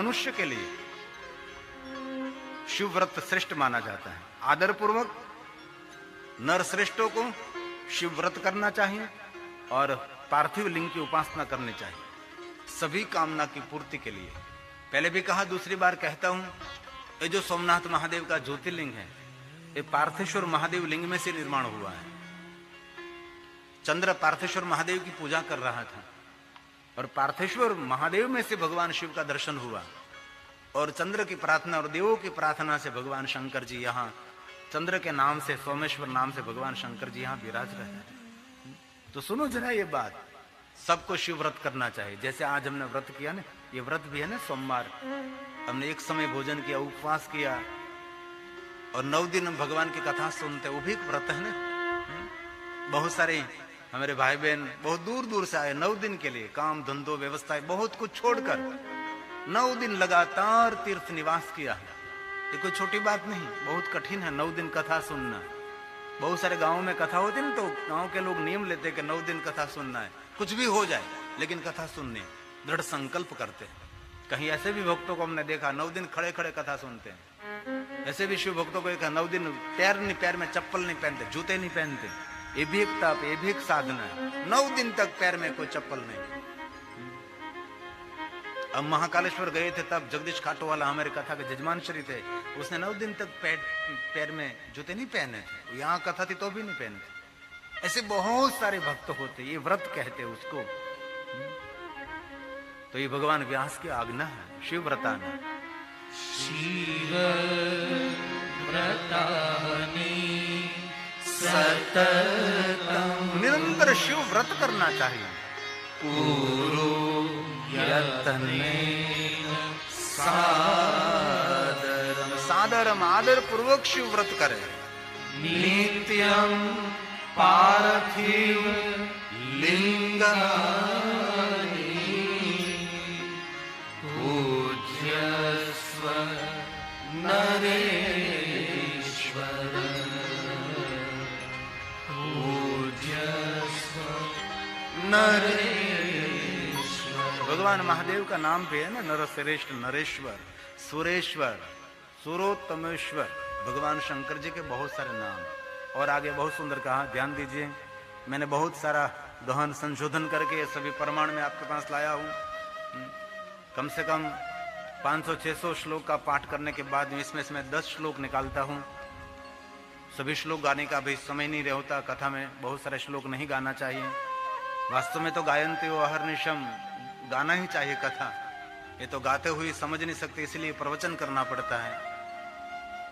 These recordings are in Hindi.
मनुष्य के लिए शिव व्रत श्रेष्ठ माना जाता है। आदर पूर्वक नर श्रेष्ठों को शिव व्रत करना चाहिए और पार्थिव लिंग की उपासना करनी चाहिए सभी कामना की पूर्ति के लिए। पहले भी कहा, दूसरी बार कहता हूं, ये जो सोमनाथ महादेव का ज्योतिर्लिंग है, ये पार्थेश्वर महादेव लिंग में से निर्माण हुआ है। चंद्र पार्थेश्वर महादेव की पूजा कर रहा था और पार्थेश्वर महादेव में से भगवान शिव का दर्शन हुआ और चंद्र की प्रार्थना और देवों की प्रार्थना से भगवान शंकर जी यहाँ चंद्र के नाम से, सोमेश्वर नाम से भगवान शंकर जी यहाँ विराज रहे हैं। तो सुनो जरा ये बात, सबको शिव व्रत करना चाहिए। जैसे आज हमने व्रत किया ना, ये व्रत भी है ना, सोमवार हमने एक समय भोजन किया, उपवास किया और 9 दिन हम भगवान की कथा सुनते, वो भी एक व्रत है ना। बहुत सारे हमारे भाई बहन बहुत दूर दूर से आए 9 दिन के लिए, काम धंधों व्यवस्थाएं बहुत कुछ छोड़कर 9 दिन लगातार तीर्थ निवास किया है। ये कोई छोटी बात नहीं, बहुत कठिन है 9 दिन कथा सुनना। बहुत सारे गांवों में कथा होती ना, तो गांव के लोग नियम लेते कि 9 दिन कथा सुनना है, कुछ भी हो जाए लेकिन कथा सुननी, दृढ़ संकल्प करते हैं। कहीं ऐसे भी भक्तों को हमने देखा 9 दिन खड़े खड़े कथा सुनते हैं। ऐसे भी शिव भक्तों को देखा 9 दिन पैर में चप्पल नहीं पहनते, जूते नहीं पहनते। ये भी एक तप, ये भी एक साधना है। 9 दिन तक पैर में कोई चप्पल नहीं। अब महाकालेश्वर गए थे तब जगदीश खाटू वाला हमारे कथा के जजमान श्री थे, उसने 9 दिन तक पैर में जूते नहीं पहने थे। यहाँ कथा थी तो भी नहीं पहने थे। ऐसे बहुत सारे भक्त होते, ये व्रत कहते उसको। तो ये भगवान व्यास की आज्ञा है, शिव व्रताना। शिव व्रतानि सततम, निरंतर शिव व्रत करना चाहिए। कुरु यत्नेन सादरम, सादरम आदर पूर्वक शिव व्रत करे। नित्यं पार्थिव लिंगानि पूज्यस्व नरेश्वर, पूज्यस्व नरेश्वर। भगवान महादेव का नाम भी है ना, नरश्रेष्ठ, नरेश्वर, सुरेश्वर, सुरोत्तमेश्वर। भगवान शंकर जी के बहुत सारे नाम और आगे बहुत सुंदर कहा। ध्यान दीजिए, मैंने बहुत सारा गहन संशोधन करके ये सभी प्रमाण में आपके पास लाया हूं। कम से कम 500-600 श्लोक का पाठ करने के बाद इसमें से मैं 10 श्लोक निकालता हूं। सभी श्लोक गाने का भी समय नहीं रहता, कथा में बहुत सारे श्लोक नहीं गाना चाहिए। वास्तव में तो गायन्ति वो अहर्निशम, गाना ही चाहिए कथा। ये तो गाते हुए समझ नहीं सकते, इसलिए प्रवचन करना पड़ता है।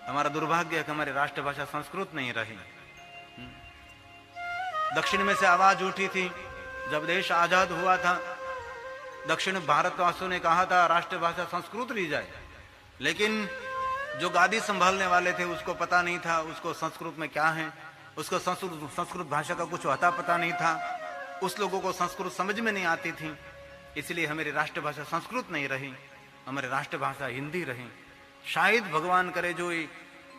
हमारा दुर्भाग्य है कि हमारी राष्ट्रभाषा संस्कृत नहीं रही। दक्षिण में से आवाज उठी थी जब देश आजाद हुआ था, दक्षिण भारतवासियों ने कहा था राष्ट्रभाषा संस्कृत ली जाए, लेकिन जो गादी संभालने वाले थे उसको पता नहीं था उसको संस्कृत में क्या है, उसको संस्कृत भाषा का कुछ अता पता नहीं था, उस लोगों को संस्कृत समझ में नहीं आती थी, इसलिए हमारी राष्ट्रभाषा संस्कृत नहीं रही, हमारी राष्ट्रभाषा हिंदी रही। शायद भगवान करे जो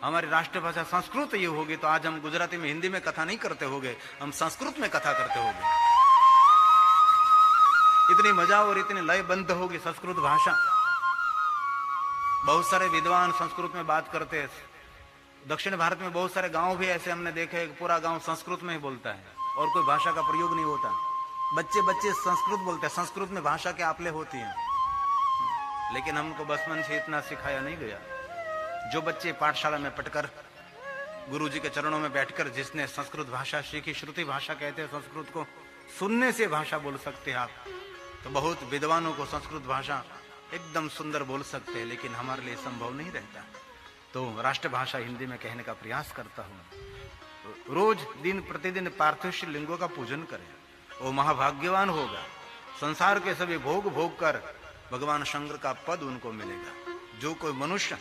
हमारी राष्ट्रभाषा संस्कृत ये होगी तो आज हम गुजराती में, हिंदी में कथा नहीं करते होंगे, हम संस्कृत में कथा करते होंगे। इतनी मजा और इतनी लयबद्ध होगी संस्कृत भाषा। बहुत सारे विद्वान संस्कृत में बात करते हैं। दक्षिण भारत में बहुत सारे गांव भी ऐसे हमने देखे, पूरा गांव संस्कृत में ही बोलता है और कोई भाषा का प्रयोग नहीं होता। बच्चे बच्चे संस्कृत बोलते हैं, संस्कृत में भाषा के आपले होती है, लेकिन हमको बचपन से इतना सिखाया नहीं गया। जो बच्चे पाठशाला में पढ़कर गुरुजी के चरणों में बैठकर जिसने संस्कृत भाषा सीखी, श्रुति भाषा कहते हैं संस्कृत को, सुनने से भाषा बोल सकते हैं आप, तो बहुत विद्वानों को संस्कृत भाषा एकदम सुंदर बोल सकते हैं, लेकिन हमारे लिए संभव नहीं रहता। तो राष्ट्रभाषा हिंदी में कहने का प्रयास करता हूं। रोज दिन प्रतिदिन पार्थिव लिंगों का पूजन करें, वो महाभाग्यवान होगा। संसार के सभी भोग भोग कर भगवान शंकर का पद उनको मिलेगा। जो कोई मनुष्य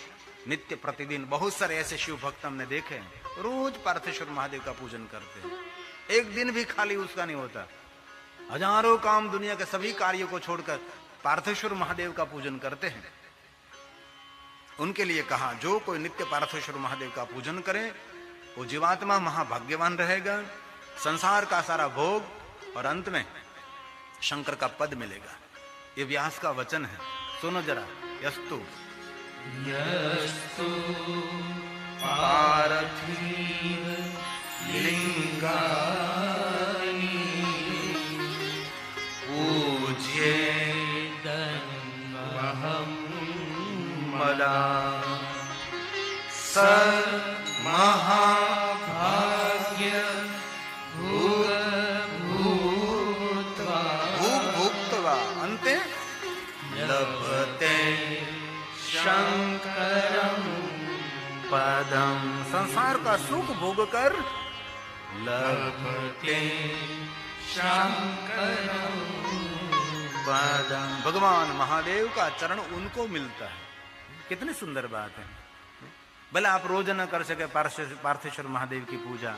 नित्य प्रतिदिन, बहुत सारे ऐसे शिव भक्त हमने देखे हैं, रोज पार्थेश्वर महादेव का पूजन करते हैं, एक दिन भी खाली उसका नहीं होता। हजारों काम, दुनिया के सभी कार्यों को छोड़कर पार्थेश्वर महादेव का पूजन करते हैं। उनके लिए कहा, जो कोई नित्य पार्थेश्वर महादेव का पूजन करे वो जीवात्मा महाभाग्यवान रहेगा, संसार का सारा भोग और अंत में शंकर का पद मिलेगा। ये व्यास का वचन है। सुनो जरा, यस्तु यस्तु पार्थिव लिंगानि पूज्येदन्वहं मदा स महाभाग्य भूत्वा भूक्तवा अन्ते लभते शंकरं पदम। संसार का सुख भोग कर लभते शंकरं पदम। भगवान महादेव का चरण उनको मिलता है। कितनी सुंदर बात है। भले आप रोज न कर सके पार्थेश्वर महादेव की पूजा,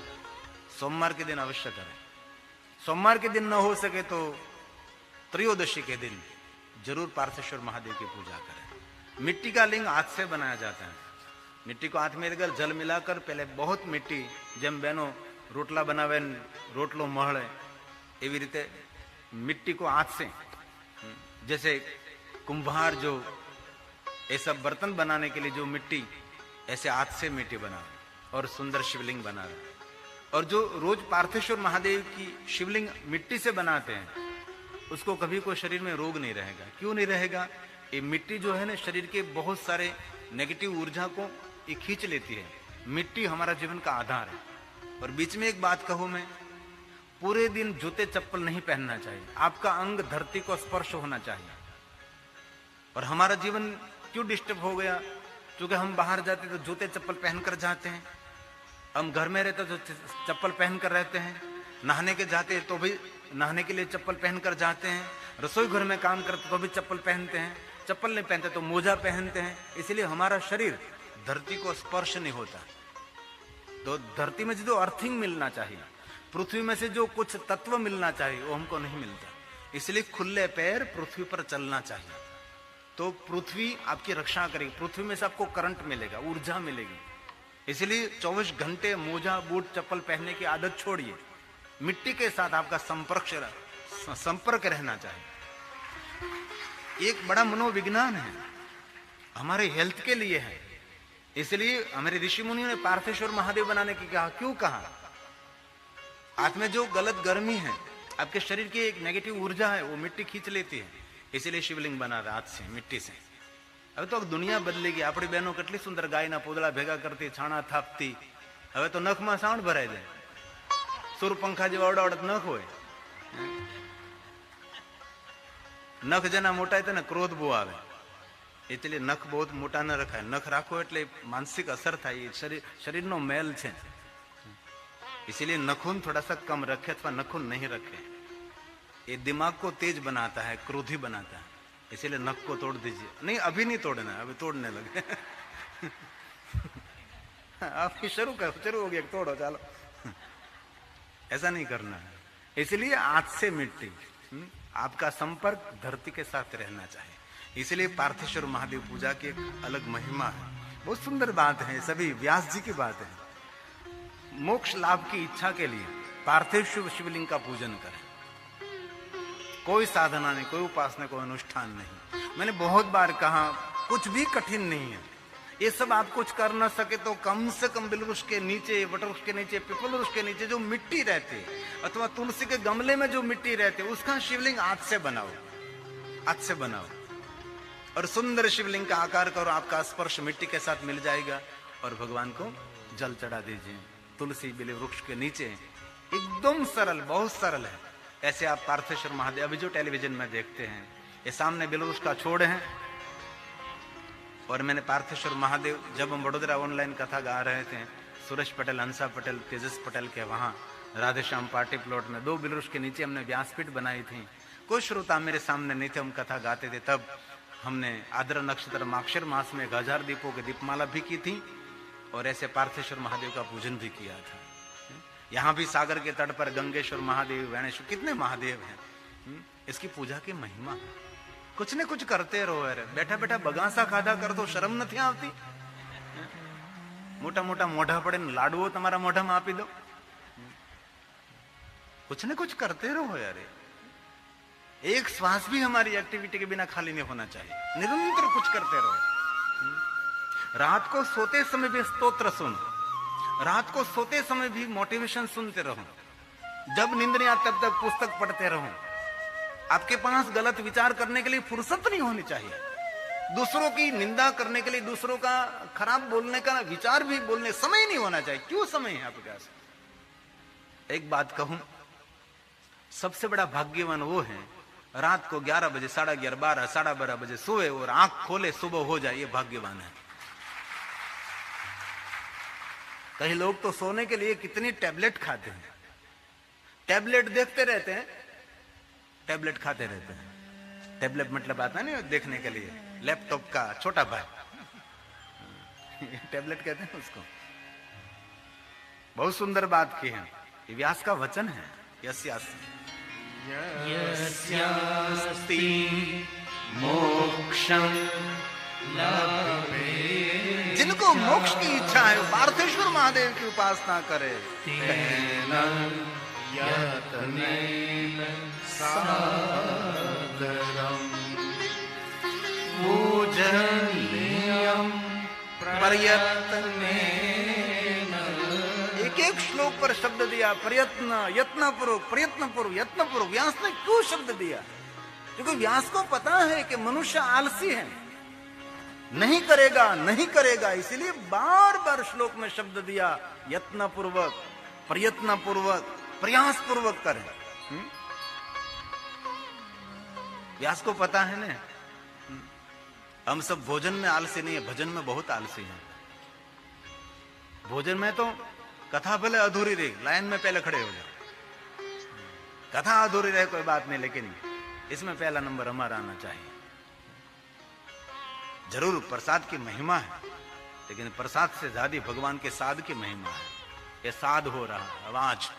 सोमवार के दिन अवश्य करें। सोमवार के दिन न हो सके तो त्रयोदशी के दिन जरूर पार्थेश्वर महादेव की पूजा करें। मिट्टी का लिंग हाथ से बनाया जाता है। मिट्टी को हाथ में लेकर जल मिलाकर पहले बहुत मिट्टी જેમ બહેનો રોટલા બનાવે રોટલો મહળે એવી રીતે मिट्टी को हाथ से, जैसे कुंभार जो ऐसा बर्तन बनाने के लिए जो मिट्टी ऐसे हाथ से मिट्टी बना और सुंदर शिवलिंग बना रहे, और जो रोज पार्थेश्वर महादेव की शिवलिंग मिट्टी से बनाते हैं उसको कभी कोई शरीर में रोग नहीं रहेगा। क्यों नहीं रहेगा? ये मिट्टी जो है ना शरीर के बहुत सारे नेगेटिव ऊर्जा को ये खींच लेती है। मिट्टी हमारा जीवन का आधार है। और बीच में एक बात कहूं मैं, पूरे दिन जूते चप्पल नहीं पहनना चाहिए। आपका अंग धरती को स्पर्श होना चाहिए। और हमारा जीवन क्यों डिस्टर्ब हो गया? क्योंकि हम बाहर जाते तो जूते चप्पल पहनकर जाते हैं, हम घर में रहते तो चप्पल पहनकर रहते हैं, नहाने के जाते तो भी नहाने के लिए चप्पल पहनकर जाते हैं, रसोई घर में काम करते तो भी चप्पल पहनते हैं, चप्पल नहीं पहनते तो मोजा पहनते हैं। इसलिए हमारा शरीर धरती को स्पर्श नहीं होता। तो धरती में जो अर्थिंग मिलना चाहिए, पृथ्वी में से जो कुछ तत्व मिलना चाहिए वो हमको नहीं मिलता। इसलिए खुले पैर पृथ्वी पर चलना चाहिए। तो पृथ्वी आपकी रक्षा करेगी। पृथ्वी में से आपको करंट मिलेगा, ऊर्जा मिलेगी। इसलिए 24 घंटे मोजा बूट चप्पल पहनने की आदत छोड़िए। मिट्टी के साथ आपका संपर्क रहना चाहिए। एक बड़ा मनोविज्ञान है, हमारे हेल्थ के लिए है। इसलिए हमारे ऋषि मुनियों ने पार्थेश्वर महादेव बनाने की कहा। क्यों कहा? हाथ में जो गलत गर्मी है, आपके शरीर की एक नेगेटिव ऊर्जा है, वो मिट्टी खींच लेती है। इसलिए शिवलिंग बना रहा हाथ से, मिट्टी से। अब तो दुनिया बदलेगी। अपनी बहनों કેટલી સુંદર ગાયના પોદળા ભેગા કરતી, છાણા થાપતી। હવે તો નખમાં સાણ ભરાઈ જાય। સુરપંખા જેવા અવડાવડત નખ હોય। નખ જેના મોટા હોય તેને ક્રોધ બહુ આવે। એટલે નખ બહુ મોટા ન રખાય। નખ રાખો એટલે માનસિક અસર થાય। શરીરનો મેલ છે। इसीलिए नखून थोड़ा सा कम रखे अथवा नखून नहीं रखे। ये दिमाग को तेज बनाता है, क्रोधी बनाता है। इसीलिए नख को तोड़ दीजिए। नहीं, अभी नहीं तोड़ना, अभी तोड़ने लगे। आपकी शुरू हो गया, तोड़ो चलो। ऐसा नहीं करना है। इसलिए हाथ से मिट्टी, आपका संपर्क धरती के साथ रहना चाहिए। इसलिए पार्थेश्वर महादेव पूजा की एक अलग महिमा है। बहुत सुंदर बात है, सभी व्यास जी की बात है। मोक्ष लाभ की इच्छा के लिए पार्थिव शिवलिंग का पूजन करें। कोई साधना नहीं, कोई उपासना, कोई अनुष्ठान नहीं। मैंने बहुत बार कहा, कुछ भी कठिन नहीं है। ये सब आप कुछ कर न सके तो कम से कम बिलवृक्ष के नीचे, वटवृक्ष के नीचे, पिपल वृक्ष के नीचे जो मिट्टी रहती है अथवा तुलसी के गमले में जो मिट्टी रहती है उसका शिवलिंग हाथ से बनाओ। हाथ से बनाओ और सुंदर शिवलिंग का आकार करो। आपका स्पर्श मिट्टी के साथ मिल जाएगा और भगवान को जल चढ़ा दीजिए। तुलसी बिली वृक्ष के नीचे, एकदम सरल, बहुत सरल है। ऐसे आप पार्थेश्वर महादेव अभी जो टेलीविजन में देखते हैं, ये सामने बिलवृक्ष का छोड़ है। और मैंने पार्थेश्वर महादेव, जब हम वडोदरा ऑनलाइन कथा गा रहे थे, सुरेश पटेल, हंसा पटेल, तेजस पटेल के वहां राधेश्याम पार्टी प्लॉट में 2 बिलवृक्ष के नीचे हमने व्यासपीठ बनाई थी। कोई श्रोता मेरे सामने नहीं थे, हम कथा गाते थे। तब हमने आद्र नक्षत्र माक्षर मास में 1000 दीपों की दीपमाला भी की थी और ऐसे पार्थेश्वर महादेव का पूजन भी किया था। यहाँ भी सागर के तट पर गंगेश्वर महादेव, वैणेश्वर, कितने महादेव हैं। इसकी पूजा की महिमा है। कुछ न कुछ करते रहो। अरे बैठा बैठा बगासा खाधा कर तो शर्म नहीं आती? मोटा मोटा मोढ़ा पड़े लाडुओ तमारा मोढ़ा में आपी दो। कुछ न कुछ करते रहो यार। एक श्वास भी हमारी एक्टिविटी के बिना खाली नहीं होना चाहिए, निरंतर कुछ करते रहो। रात को सोते समय भी स्तोत्र सुन, रात को सोते समय भी मोटिवेशन सुनते रहो, जब नींद नहीं आती तब तक पुस्तक पढ़ते रहो। आपके पास गलत विचार करने के लिए फुर्सत नहीं होनी चाहिए, दूसरों की निंदा करने के लिए, दूसरों का खराब बोलने का विचार भी बोलने समय नहीं होना चाहिए। क्यों समय है आपके पास? एक बात कहूं, सबसे बड़ा भाग्यवान वो है रात को 11 बजे, 11:30, 12, 12:30 बजे सोए और आंख खोले सुबह हो जाए, ये भाग्यवान है। कई लोग तो सोने के लिए कितनी टैबलेट खाते हैं, टैबलेट देखते रहते हैं, टैबलेट खाते रहते हैं। टैबलेट मतलब आता नहीं देखने के लिए, लैपटॉप का छोटा भाई टैबलेट कहते हैं उसको। बहुत सुंदर बात की है, ये व्यास का वचन है। यस्यास्ति मोक्षं लभेत, जिनको मोक्ष की इच्छा है वो पार्थेश्वर महादेव की उपासना करे। तेन यत्नेन सादरम् पूजनीयं प्रयत्नेन। एक एक श्लोक पर शब्द दिया, प्रयत्न, यत्नपूर्वक, प्रयत्नपूर्वक, यत्नपूर्वक। व्यास ने क्यों शब्द दिया? क्योंकि व्यास को पता है कि मनुष्य आलसी है, नहीं करेगा, नहीं करेगा, इसीलिए बार बार श्लोक में शब्द दिया, यत्नपूर्वक, प्रयत्नपूर्वक, प्रयासपूर्वक करें। व्यास को पता है ना, हम सब भोजन में आलसी नहीं है, भजन में बहुत आलसी है। भोजन में तो कथा भले अधूरी रही, लाइन में पहले खड़े हो जाओ, कथा अधूरी रहे कोई बात नहीं, लेकिन इसमें पहला नंबर हमारा आना चाहिए। जरूर प्रसाद की महिमा है, लेकिन प्रसाद से ज्यादा भगवान के साध की महिमा है। ये साध हो रहा है आवाज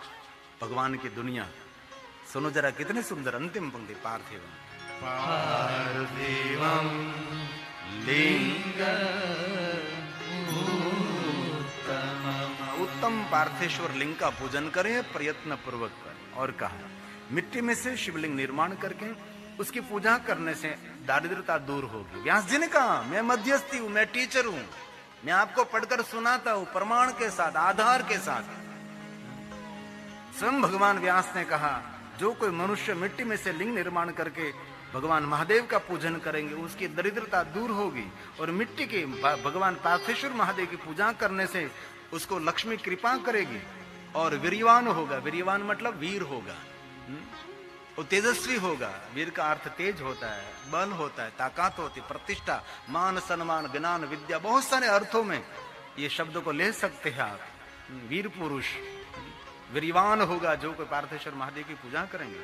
भगवान की दुनिया। सुनो जरा कितने सुंदर अंतिम पंक्ति, पार्थिव पार्थिवं उत्तम पार्थेश्वर लिंग का पूजन करें, प्रयत्न पूर्वक करें। और कहा, मिट्टी में से शिवलिंग निर्माण करके उसकी पूजा करने से दारिद्रता दूर होगी। व्यास जी ने कहा, मैं मध्यस्थी हूं, मैं टीचर हूं, मैं आपको पढ़कर सुनाता हूं प्रमाण के साथ, आधार के साथ। स्वयं भगवान व्यास ने कहा, जो कोई मनुष्य मिट्टी में से लिंग निर्माण करके भगवान महादेव का पूजन करेंगे उसकी दरिद्रता दूर होगी, और मिट्टी के भगवान पार्थेश्वर महादेव की पूजा करने से उसको लक्ष्मी कृपा करेगी और वीरवान होगा। वीरवान मतलब वीर होगा, वो तेजस्वी होगा। वीर का अर्थ तेज होता है, बल होता है, ताकत होती, प्रतिष्ठा, मान, सम्मान, ज्ञान, विद्या, बहुत सारे अर्थों में ये शब्द को ले सकते हैं आप। वीर पुरुष वीरवान होगा जो कोई पार्थेश्वर महादेव की पूजा करेंगे,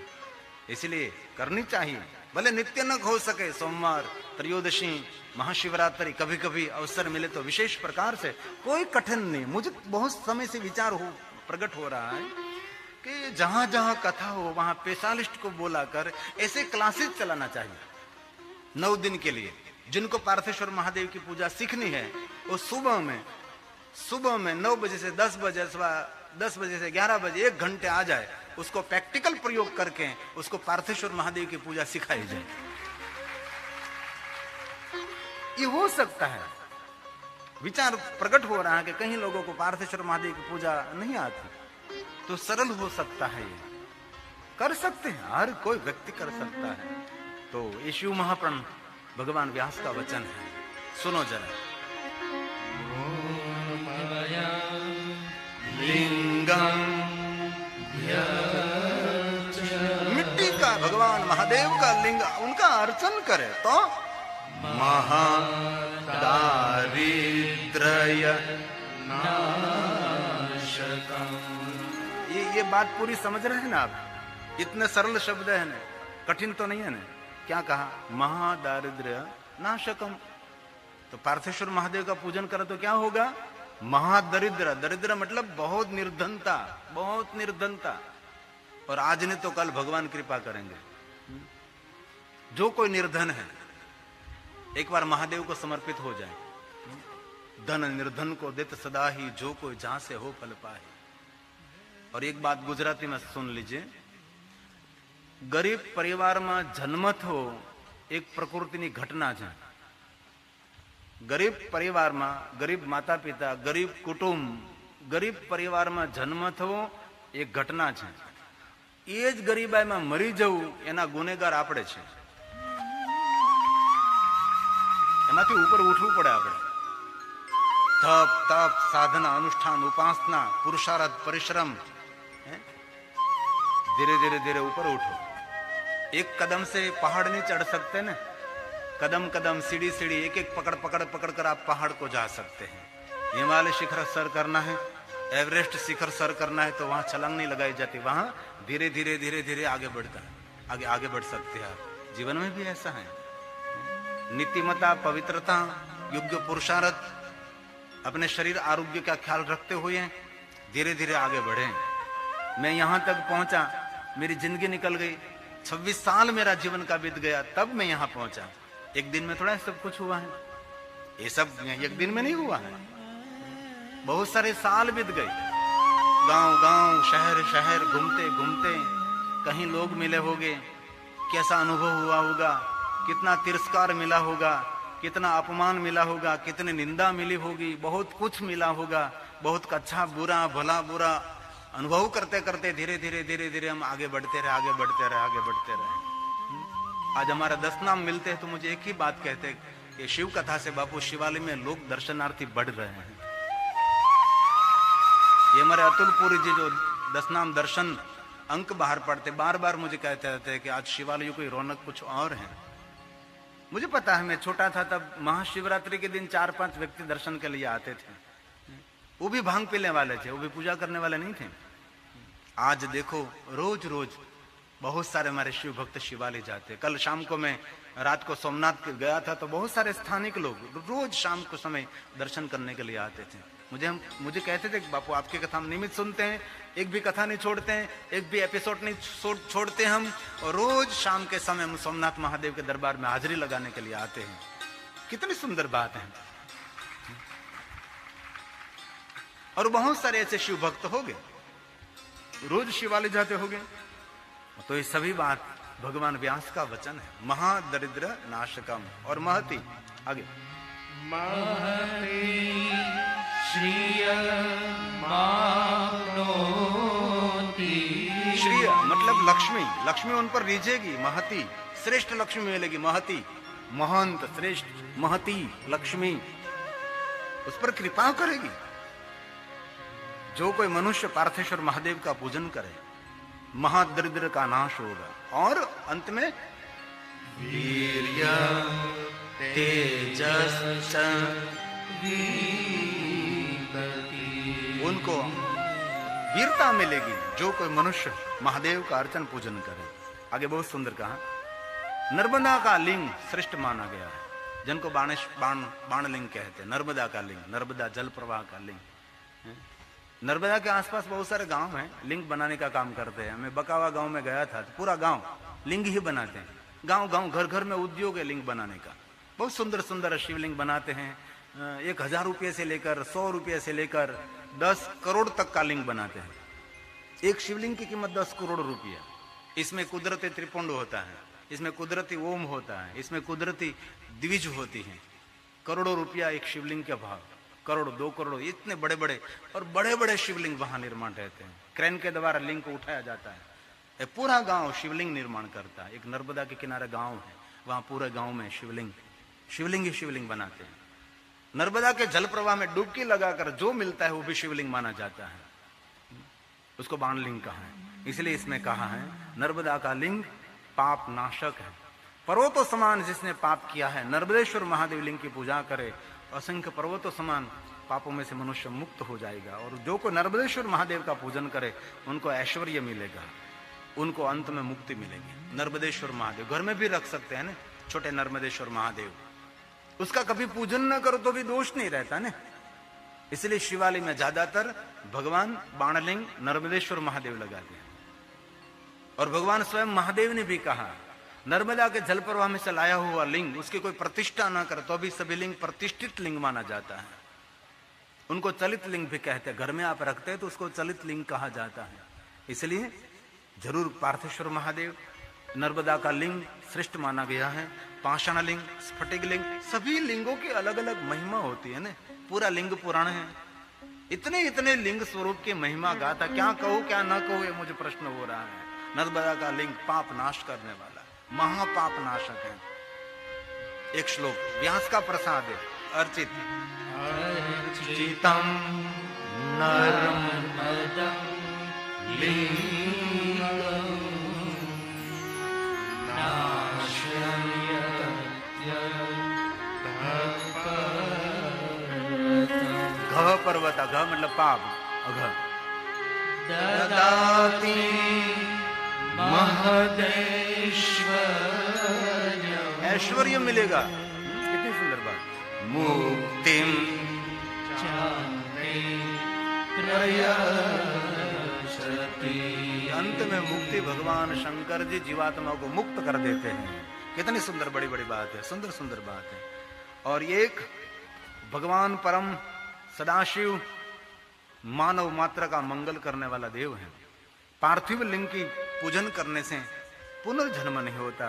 इसलिए करनी चाहिए। भले नित्य न हो सके, सोमवार, त्रयोदशी, महाशिवरात्रि, कभी कभी अवसर मिले तो विशेष प्रकार से, कोई कठिन नहीं। मुझे बहुत समय से विचार प्रकट हो रहा है कि जहां जहां कथा हो वहां स्पेशलिस्ट को बुलाकर ऐसे क्लासेस चलाना चाहिए 9 दिन के लिए। जिनको पार्थेश्वर महादेव की पूजा सीखनी है वो सुबह में 9 बजे से 10 बजे, 10 बजे से 11 बजे 1 घंटे आ जाए, उसको प्रैक्टिकल प्रयोग करके उसको पार्थेश्वर महादेव की पूजा सिखाई जाए। ये हो सकता है। विचार प्रकट हो रहा है कि कहीं लोगों को पार्थेश्वर महादेव की पूजा नहीं आती, तो सरल हो सकता है, ये कर सकते हैं, हर कोई व्यक्ति कर सकता है। तो ये शिव महाप्रण भगवान व्यास का वचन है, सुनो जरा। लिंगम, मिट्टी का भगवान महादेव का लिंग, उनका अर्चन करे तो महादारिद्र्य नाशकम्। ये बात पूरी समझ रहे हैं ना आप? इतने सरल शब्द है ना, कठिन तो नहीं है ना। क्या कहा? महादारिद्र्य नाशकम। तो पार्थेश्वर महादेव का पूजन करो तो क्या होगा? महादरिद्र, दरिद्र मतलब बहुत निर्धनता, बहुत निर्धनता। और आज ने तो कल भगवान कृपा करेंगे। जो कोई निर्धन है एक बार महादेव को समर्पित हो जाए। धन निर्धन को देत सदा ही, जो कोई जहां से हो फल पाए। और एक बात गुजराती में सुन लीजिए, ગરીબ પરિવારમાં જન્મ થવો એક પ્રકૃતિની ઘટના છે. ગરીબ પરિવારમાં ગરીબ માતા પિતા, ગરીબ કુટુંબ, ગરીબ પરિવારમાં જન્મ થવો એક ઘટના છે. એ જ ગરીબાઈમાં મરી જવું એના ગુનેગાર આપણે છે. એમાંથી ઉપર ઉઠવું પડે આપણે. તપ તપ સાધના અનુષ્ઠાન ઉપાસના પુરુષાર્થ परिश्रम धीरे धीरे धीरे ऊपर उठो. एक कदम से पहाड़ नहीं चढ़ सकते ना. कदम कदम सीढ़ी सीढ़ी एक एक पकड़ पकड़ पकड़ कर आप पहाड़ को जा सकते हैं. हिमालय शिखर सर करना है, एवरेस्ट शिखर सर करना है तो वहां छलांग नहीं लगाई जाती. वहां धीरे धीरे धीरे धीरे आगे बढ़कर आगे आगे बढ़ सकते हैं आप. जीवन में भी ऐसा है. नीतिमता, पवित्रता, योग्य पुरुषार्थ, अपने शरीर आरोग्य का ख्याल रखते हुए धीरे धीरे आगे बढ़े. मैं यहां तक पहुंचा, मेरी जिंदगी निकल गई, 26 साल मेरा जीवन का बीत गया, तब मैं यहां पहुंचा. एक दिन में थोड़ा सब कुछ हुआ है. ये सब एक दिन में नहीं हुआ है. बहुत सारे साल बीत गए. गांव गांव शहर शहर घूमते घूमते कहीं लोग मिले होंगे, कैसा अनुभव हुआ होगा, कितना तिरस्कार मिला होगा, कितना अपमान मिला होगा, कितनी निंदा मिली होगी, बहुत कुछ मिला होगा. बहुत अच्छा बुरा भला बुरा अनुभव करते करते धीरे धीरे धीरे धीरे हम आगे बढ़ते रहे, आगे बढ़ते रहे, आगे बढ़ते रहे. आज हमारा 10 नाम मिलते हैं तो मुझे एक ही बात कहते हैं कि शिव कथा से बापू शिवालय में लोग दर्शनार्थी बढ़ रहे हैं. ये हमारे अतुलपुरी जी जो 10 नाम दर्शन अंक बाहर पढ़ते बार बार मुझे कहते रहते हैं कि आज शिवालयों की रौनक कुछ और है. मुझे पता है, मैं छोटा था तब महाशिवरात्रि के दिन 4-5 व्यक्ति दर्शन के लिए आते थे. वो भी भांग पीने वाले थे, वो भी पूजा करने वाले नहीं थे. आज देखो रोज रोज बहुत सारे हमारे शिव भक्त शिवालय जाते. कल शाम को मैं रात को सोमनाथ गया था तो बहुत सारे स्थानिक लोग रोज शाम को समय दर्शन करने के लिए आते थे. मुझे कहते थे कि बापू आपकी कथा हम नियमित सुनते हैं, एक भी कथा नहीं छोड़ते हैं, एक भी एपिसोड नहीं छोड़ते हम, और रोज शाम के समय हम सोमनाथ महादेव के दरबार में हाजिरी लगाने के लिए आते हैं. कितनी सुंदर बात है. और बहुत सारे ऐसे शिव भक्त हो गए, रोज शिवालय जाते हो गए. तो ये सभी बात भगवान व्यास का वचन है. महादरिद्र नाशकम और महति आगे महति श्रिय माप्नोति. श्रिय मतलब लक्ष्मी, लक्ष्मी उन पर रीझेगी. महति श्रेष्ठ लक्ष्मी मिलेगी. महति महंत श्रेष्ठ, महति लक्ष्मी उस पर कृपा करेगी. जो कोई मनुष्य पार्थेश्वर महादेव का पूजन करे महादरिद्र का नाश होगा. और अंत में वीर्य तेजस उनको वीरता मिलेगी जो कोई मनुष्य महादेव का अर्चन पूजन करे. आगे बहुत सुंदर कहा, नर्मदा का लिंग श्रेष्ठ माना गया है, जिनको बाण लिंग कहते हैं. नर्मदा का लिंग, नर्मदा जल प्रवाह का लिंग. नर्मदा के आसपास बहुत सारे गांव हैं, लिंग बनाने का काम करते हैं. मैं बकावा गांव में गया था तो पूरा गांव लिंग ही बनाते हैं. गांव गांव घर घर में उद्योग है लिंग बनाने का. बहुत सुंदर सुंदर शिवलिंग बनाते हैं. 1000 रुपये से लेकर 100 रुपये से लेकर 10 करोड़ तक का लिंग बनाते हैं. एक शिवलिंग की कीमत 10 करोड़ रुपया. इसमें कुदरती त्रिपुंड होता है, इसमें कुदरती ओम होता है, इसमें कुदरती द्विज होती है. करोड़ों रुपया एक शिवलिंग के भाव, करोड़ 2 करोड़, इतने बड़े बड़े और बड़े बड़े शिवलिंग वहां निर्माण रहते हैं. क्रेन के द्वारा लिंग को उठाया जाता है. पूरा गांव शिवलिंग निर्माण करता है. एक नर्मदा के किनारे गांव है, वहां पूरे गांव में शिवलिंग ही शिवलिंग बनाते हैं. नर्मदा के जल प्रवाह में डुबकी लगाकर जो मिलता है वो भी शिवलिंग माना जाता है. उसको बाण लिंग कहा है. इसलिए इसमें कहा है नर्मदा का लिंग पाप नाशक है. पर्वतों समान जिसने पाप किया है नर्मदेश्वर महादेव लिंग की पूजा करे, असंख्य पर्वतों समान पापों में से मनुष्य मुक्त हो जाएगा. और जो कोई नर्मदेश्वर महादेव का पूजन करे उनको ऐश्वर्य मिलेगा, उनको अंत में मुक्ति मिलेगी. नर्मदेश्वर महादेव घर में भी रख सकते हैं ना, छोटे नर्मदेश्वर महादेव. उसका कभी पूजन न करो तो भी दोष नहीं रहता ना. इसलिए शिवालय में ज्यादातर भगवान बाणलिंग नर्मदेश्वर महादेव लगाते हैं. और भगवान स्वयं महादेव ने भी कहा नर्मदा के जल प्रवाह में से लाया हुआ लिंग उसकी कोई प्रतिष्ठा ना करे तो भी सभी लिंग प्रतिष्ठित लिंग माना जाता है. उनको चलित लिंग भी कहते हैं. घर में आप रखते हैं तो उसको चलित लिंग कहा जाता है. इसलिए जरूर पार्थेश्वर महादेव नर्मदा का लिंग श्रेष्ठ माना गया है। पाषाण लिंग, स्फटिक लिंग, सभी लिंगों की अलग अलग महिमा होती है ना। पूरा लिंग पुराण है। इतने इतने लिंग स्वरूप की महिमा गाथा, क्या कहूं क्या ना कहूं, ये मुझे प्रश्न हो रहा है। नर्मदा का लिंग पाप नाश करने वाला, महापाप नाशक है। एक श्लोक व्यास का प्रसाद है। अर्चित अर्चितम नर्मदं लिंगं घ पर्वत, घ मतलब पाप, अघ ददाति महदैश्वर्य, ऐश्वर्य मिलेगा। कितनी सुंदर बात। मुक्तिम अंत में मुक्ति भगवान शंकर जी जीवात्मा को मुक्त कर देते हैं। कितनी सुंदर बड़ी बड़ी बात है, सुंदर सुंदर बात है। और एक भगवान परम सदाशिव मानव मात्र का मंगल करने वाला देव है। पार्थिव लिंग की पूजन करने से पुनर्जन्म नहीं होता।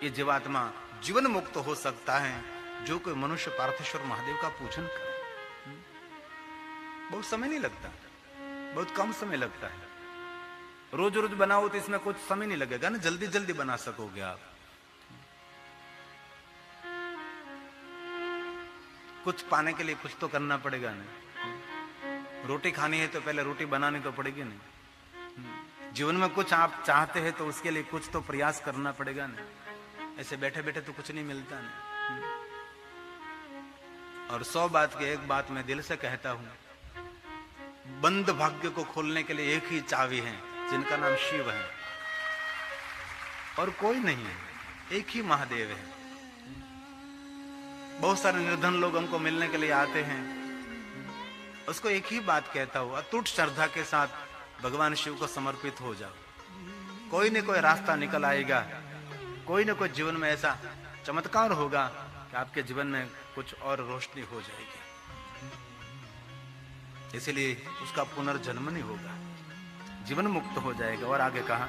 ये जीवात्मा जीवन मुक्त हो सकता है जो कोई मनुष्य पार्थेश्वर महादेव का पूजन करे। बहुत समय नहीं लगता, बहुत कम समय लगता है। रोज रोज बनाओ तो इसमें कुछ समय नहीं लगेगा ना, जल्दी जल्दी बना सकोगे आप। कुछ पाने के लिए कुछ तो करना पड़ेगा ना। रोटी खानी है तो पहले रोटी बनानी तो पड़ेगी नहीं। जीवन में कुछ आप चाहते हैं तो उसके लिए कुछ तो प्रयास करना पड़ेगा ना। ऐसे बैठे बैठे तो कुछ नहीं मिलता ना। और 100 बात की एक बात मैं दिल से कहता हूं, बंद भाग्य को खोलने के लिए एक ही चाबी है जिनका नाम शिव है, और कोई नहीं है। एक ही महादेव है। बहुत सारे निर्धन लोग हमको मिलने के लिए आते हैं, उसको एक ही बात कहता हूं, अटूट श्रद्धा के साथ भगवान शिव को समर्पित हो जाओ। कोई न कोई रास्ता निकल आएगा, कोई न कोई जीवन में ऐसा चमत्कार होगा कि आपके जीवन में कुछ और रोशनी हो जाएगी। इसलिए उसका पुनर्जन्म नहीं होगा, जीवन मुक्त हो जाएगा। और आगे कहा,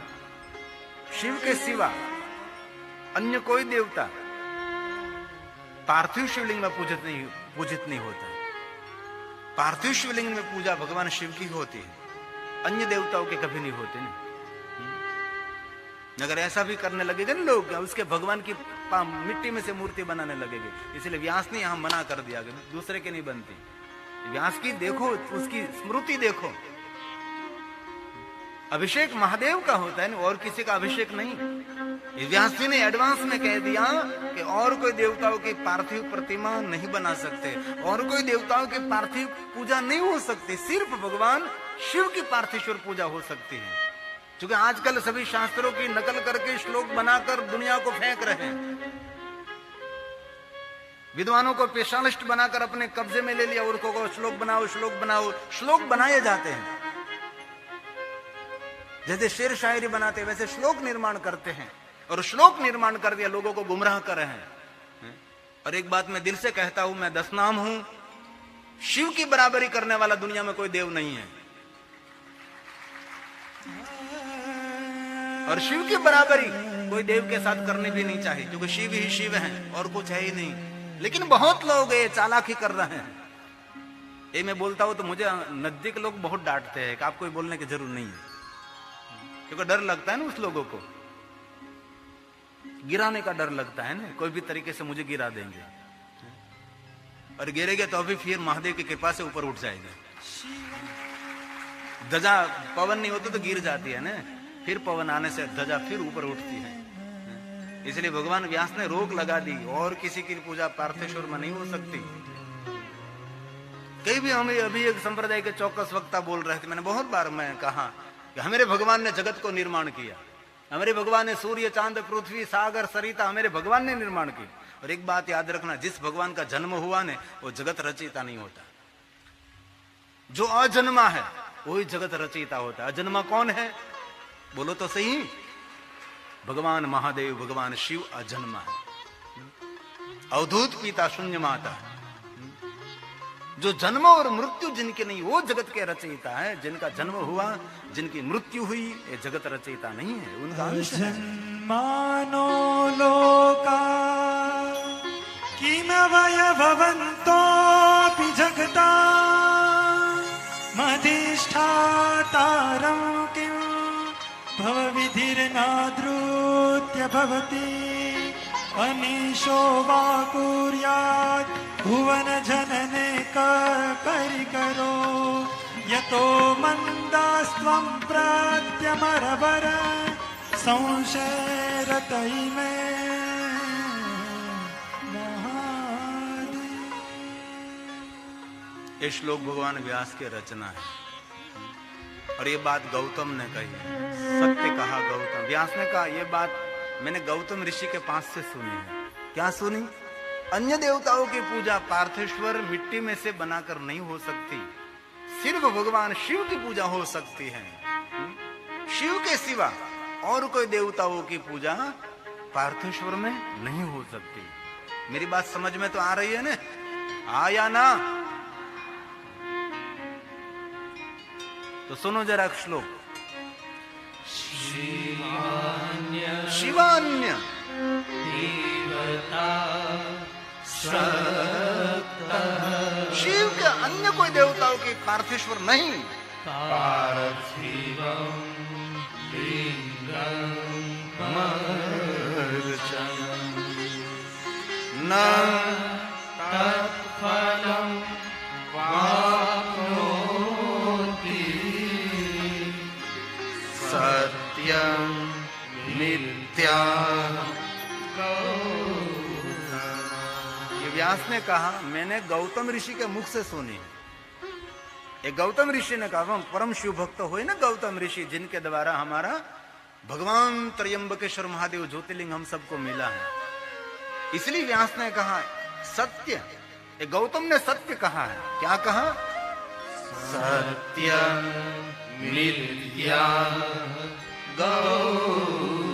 शिव के सिवा अन्य कोई देवता पार्थिव शिवलिंग में पूजित नहीं होता। पार्थिव शिवलिंग में पूजा भगवान शिव की होती है, अन्य देवताओं के कभी नहीं होते नहीं। अगर ऐसा भी करने लगेगा ना लोग, उसके भगवान की मिट्टी में से मूर्ति बनाने लगेंगे। इसलिए व्यास ने यहां मना कर दिया, दूसरे के नहीं बनती। व्यास की देखो, उसकी स्मृति देखो। अभिषेक महादेव का होता है ना, और किसी का अभिषेक नहीं। व्यास जी ने एडवांस में कह दिया कि और कोई देवताओं की पार्थिव प्रतिमा नहीं बना सकते, और कोई देवताओं की पार्थिव पूजा नहीं हो सकती, सिर्फ भगवान शिव की पार्थिव पूजा हो सकती है। क्योंकि आजकल सभी शास्त्रों की नकल करके श्लोक बनाकर दुनिया को फेंक रहे हैं। विद्वानों को स्पेशलिस्ट बनाकर अपने कब्जे में ले लिया, और को श्लोक बनाओ, श्लोक बनाओ, श्लोक बनाए जाते हैं। जैसे शेर शायरी बनाते हैं वैसे श्लोक निर्माण करते हैं, और श्लोक निर्माण कर दिया, लोगों को गुमराह कर रहे हैं। और एक बात मैं दिल से कहता हूं, मैं 10 नाम हूं, शिव की बराबरी करने वाला दुनिया में कोई देव नहीं है। और शिव की बराबरी कोई देव के साथ करनी भी नहीं चाहिए, क्योंकि शिव ही शिव है और कुछ है ही नहीं। लेकिन बहुत लोग ये चालाकी कर रहे हैं। ये मैं बोलता हूं तो मुझे नजदीक लोग बहुत डांटते हैं कि आपको ये बोलने की जरूरत नहीं है, क्योंकि डर लगता है ना उस लोगों को, गिराने का डर लगता है ना, कोई भी तरीके से मुझे गिरा देंगे, और गिरेंगे तो अभी फिर महादेव की कृपा से ऊपर उठ जाएगा। ध्वजा पवन नहीं होता तो गिर जाती है ना, फिर पवन आने से ध्वजा फिर ऊपर उठती है। इसलिए भगवान व्यास ने रोक लगा दी, और किसी की पूजा पार्थेश्वर में नहीं हो सकती। कई भी हमें अभी एक संप्रदाय के चौकस वक्ता बोल रहे थे, मैंने बहुत बार मैं कहा कि हमारे भगवान ने जगत को निर्माण किया, हमारे भगवान ने सूर्य, चांद, पृथ्वी, सागर, सरिता हमारे भगवान ने निर्माण की। और एक बात याद रखना, जिस भगवान का जन्म हुआ ने वो जगत रचयिता नहीं होता। जो अजन्मा है वही जगत रचयिता होता है। अजन्मा कौन है बोलो तो सही, भगवान महादेव, भगवान शिव अजन्मा है। अवधूत पिता शून्य माता, जो जन्म और मृत्यु जिनके नहीं वो जगत के रचयिता है। जिनका जन्म हुआ, जिनकी मृत्यु हुई, ये जगत रचयिता नहीं है, उनका अंश है। मानो लोका किम वय भवन्तोऽपि जगता मधिष्ठातारं किं भवविधिर्नादृत्य भवति अनीशो वा कुर्यात् भुवनजनने परिकरो यतो मन्दास्त्वं प्रत्यमरवर संशयरत इमे ये श्लोक भगवान व्यास के रचना है और ये बात गौतम ने कही है। सत्य कहा गौतम। व्यास ने कहा ये बात मैंने गौतम ऋषि के पास से सुनी है। क्या सुनी? अन्य देवताओं की पूजा पार्थेश्वर मिट्टी में से बनाकर नहीं हो सकती, सिर्फ भगवान शिव की पूजा हो सकती है। शिव के सिवा और कोई देवताओं की पूजा पार्थेश्वर में नहीं हो सकती। मेरी बात समझ में तो आ रही है ना? आया ना? तो सुनो जरा श्लोक। शिवान्य देवता शिव के अन्य कोई देवताओं की पार्थेश्वर नहीं। पार्थिवं लिंगं मर्चनं न तत्फलं वाप्नोति सत्यं नित्यं। ये व्यास ने कहा मैंने गौतम ऋषि के मुख से सुनी। एक गौतम ऋषि ने कहा, परम शिव भक्त हुए ना गौतम ऋषि, जिनके द्वारा हमारा भगवान त्र्यंबकेश्वर महादेव ज्योतिर्लिंग हम सबको मिला है। इसलिए व्यास ने कहा सत्य, एक गौतम ने सत्य कहा है। क्या कहा? सत्य मिथ्या गौतम।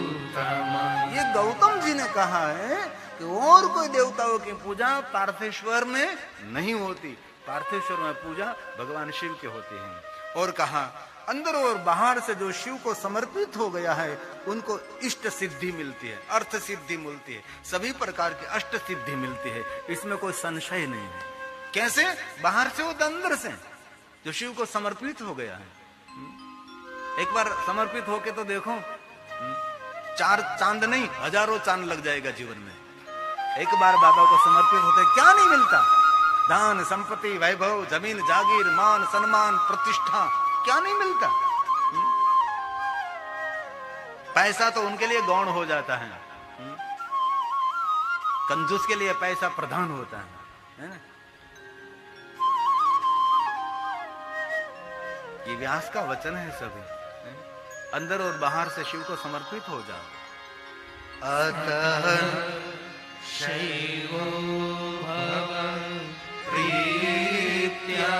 ये गौतम जी ने कहा है कि और कोई देवताओं की पूजा पार्थेश्वर में नहीं होती, पार्थेश्वर में पूजा भगवान शिव की होती है। और कहा अंदर और बाहर से जो शिव को समर्पित हो गया है उनको इष्ट सिद्धि मिलती है, अर्थ सिद्धि मिलती है, सभी प्रकार की अष्ट सिद्धि मिलती है। इसमें कोई संशय नहीं है। कैसे? बाहर से हो तो अंदर से, जो शिव को समर्पित हो गया है। एक बार समर्पित होके तो देखो, 4 चांद नहीं 1000 चांद लग जाएगा जीवन में। एक बार बाबा को समर्पित होते क्या नहीं मिलता? धन संपत्ति वैभव जमीन जागीर मान सम्मान प्रतिष्ठा क्या नहीं मिलता? पैसा तो उनके लिए गौण हो जाता है, कंजूस के लिए पैसा प्रधान होता है ना? ये व्यास का वचन है। सभी अंदर और बाहर से शिव को समर्पित हो जाओ। अतः शैवो भवं प्रीत्या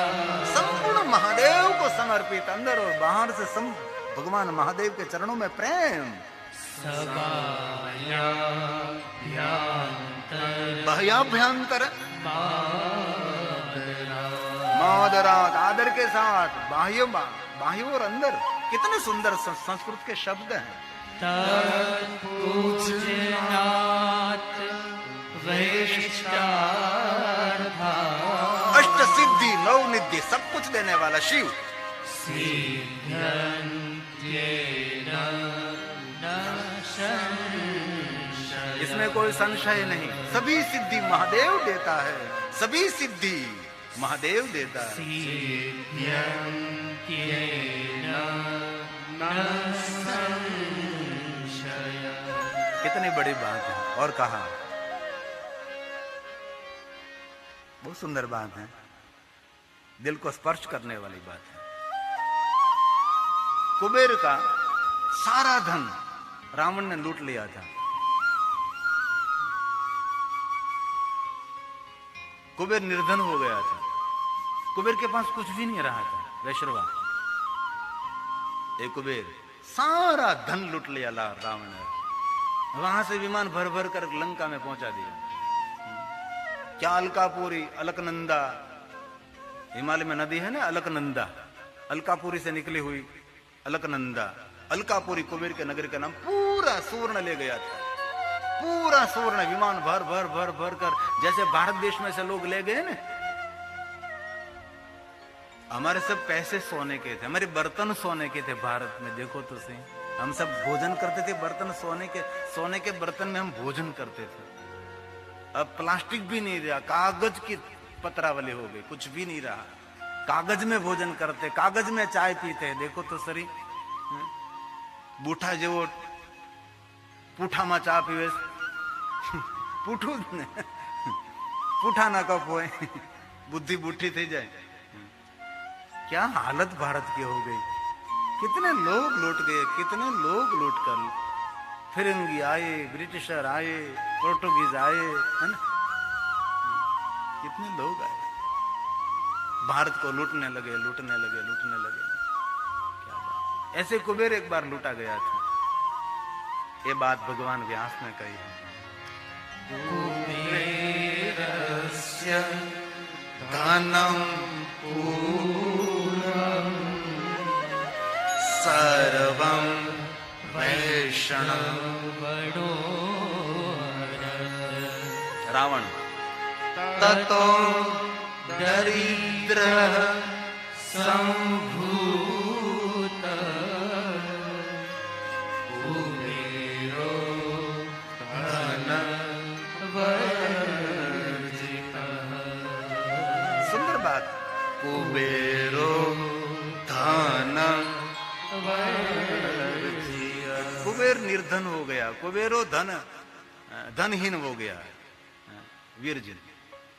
संपूर्ण महादेव को समर्पित, अंदर और बाहर से भगवान महादेव के चरणों में प्रेम। बाह्याभ्यंतर मादरात, आदर के साथ बाह्य और अंदर। कितने सुंदर संस्कृत के शब्द हैं। तत्पूजनात् वैशिष्टार्था अष्ट सिद्धि नौ निधि सब कुछ देने वाला शिव। सिद्ध्यन्त्येन न संशयः। इसमें कोई संशय नहीं। सभी सिद्धि महादेव देता है, सभी सिद्धि महादेव देता है। सिद्ध्यन्त्येन न संशयः। कितनी बड़ी बात है। और कहा बहुत सुंदर बात है, दिल को स्पर्श करने वाली बात है। कुबेर का सारा धन रावण ने लूट लिया था। कुबेर निर्धन हो गया था। कुबेर के पास कुछ भी नहीं रहा था। वैश्रवा कुबेर सारा धन लूट लिया रावण ने। वहां से विमान भर भर कर लंका में पहुंचा दिया। क्या अलकापुरी, अलकनंदा, हिमालय में नदी है ना अलकनंदा, अलकापुरी से निकली हुई अलकनंदा, अलकापुरी कुबेर के नगर का नाम। पूरा सुवर्ण ले गया था, पूरा सुवर्ण, विमान भर भर भर भर कर, जैसे भारत देश में से लोग ले गए ना। हमारे सब पैसे सोने के थे, हमारे बर्तन सोने के थे भारत में, देखो तो सही। हम सब भोजन करते थे बर्तन सोने के बर्तन में हम भोजन करते थे। अब प्लास्टिक भी नहीं रहा, कागज की पत्रावली हो गई, कुछ भी नहीं रहा। कागज में भोजन करते, कागज में चाय पीते, देखो तो सही। बूठा जेवो पूठाમાં ચા પીવે, પૂઠું જ ને, પૂઠા ના કપ હોય, बुद्धि बूठी थी जाए। क्या हालत भारत की हो गई। कितने लोग लौट गए, कितने लोग लौट कर, फिरंगी आए, ब्रिटिशर आए, पोर्टुगीज आए, है ना, कितने लोग आए, भारत को लूटने लगे, लूटने लगे, लूटने लगे। क्या बात। ऐसे कुबेर एक बार लूटा गया था। ये बात भगवान व्यास ने कही है। कुबेरस्य धनं पूर्णं सर्वं वैष्णवो रावण ततो दरिद्रः सम्भूत कुबेरो धनवर्जितः। सुंदर बात। कुबेरो धन, कुबेर निर्धन हो गया, कुबेरो धनहीन हो गया, वीरजिन,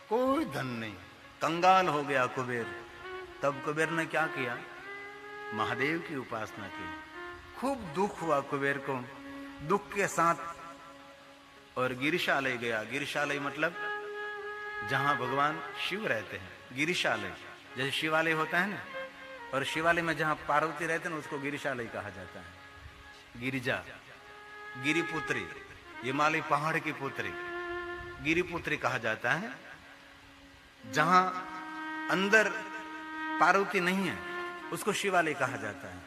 कोई धन नहीं, कंगाल हो गया कुबेर। तब कुबेर ने क्या किया? महादेव की उपासना की। खूब दुख हुआ कुबेर को, दुख के साथ और गिरिशालय गया। गिरिशालय मतलब जहां भगवान शिव रहते हैं, गिरिशालय। जैसे शिवालय होता है ना, और शिवालय में जहां पार्वती रहते हैं उसको गिरिशालय कहा जाता है। गिरिजा, गिरिपुत्री, हिमालय पहाड़ की पुत्री, गिरिपुत्री कहा जाता है। जहां अंदर पार्वती नहीं है उसको शिवालय कहा जाता है।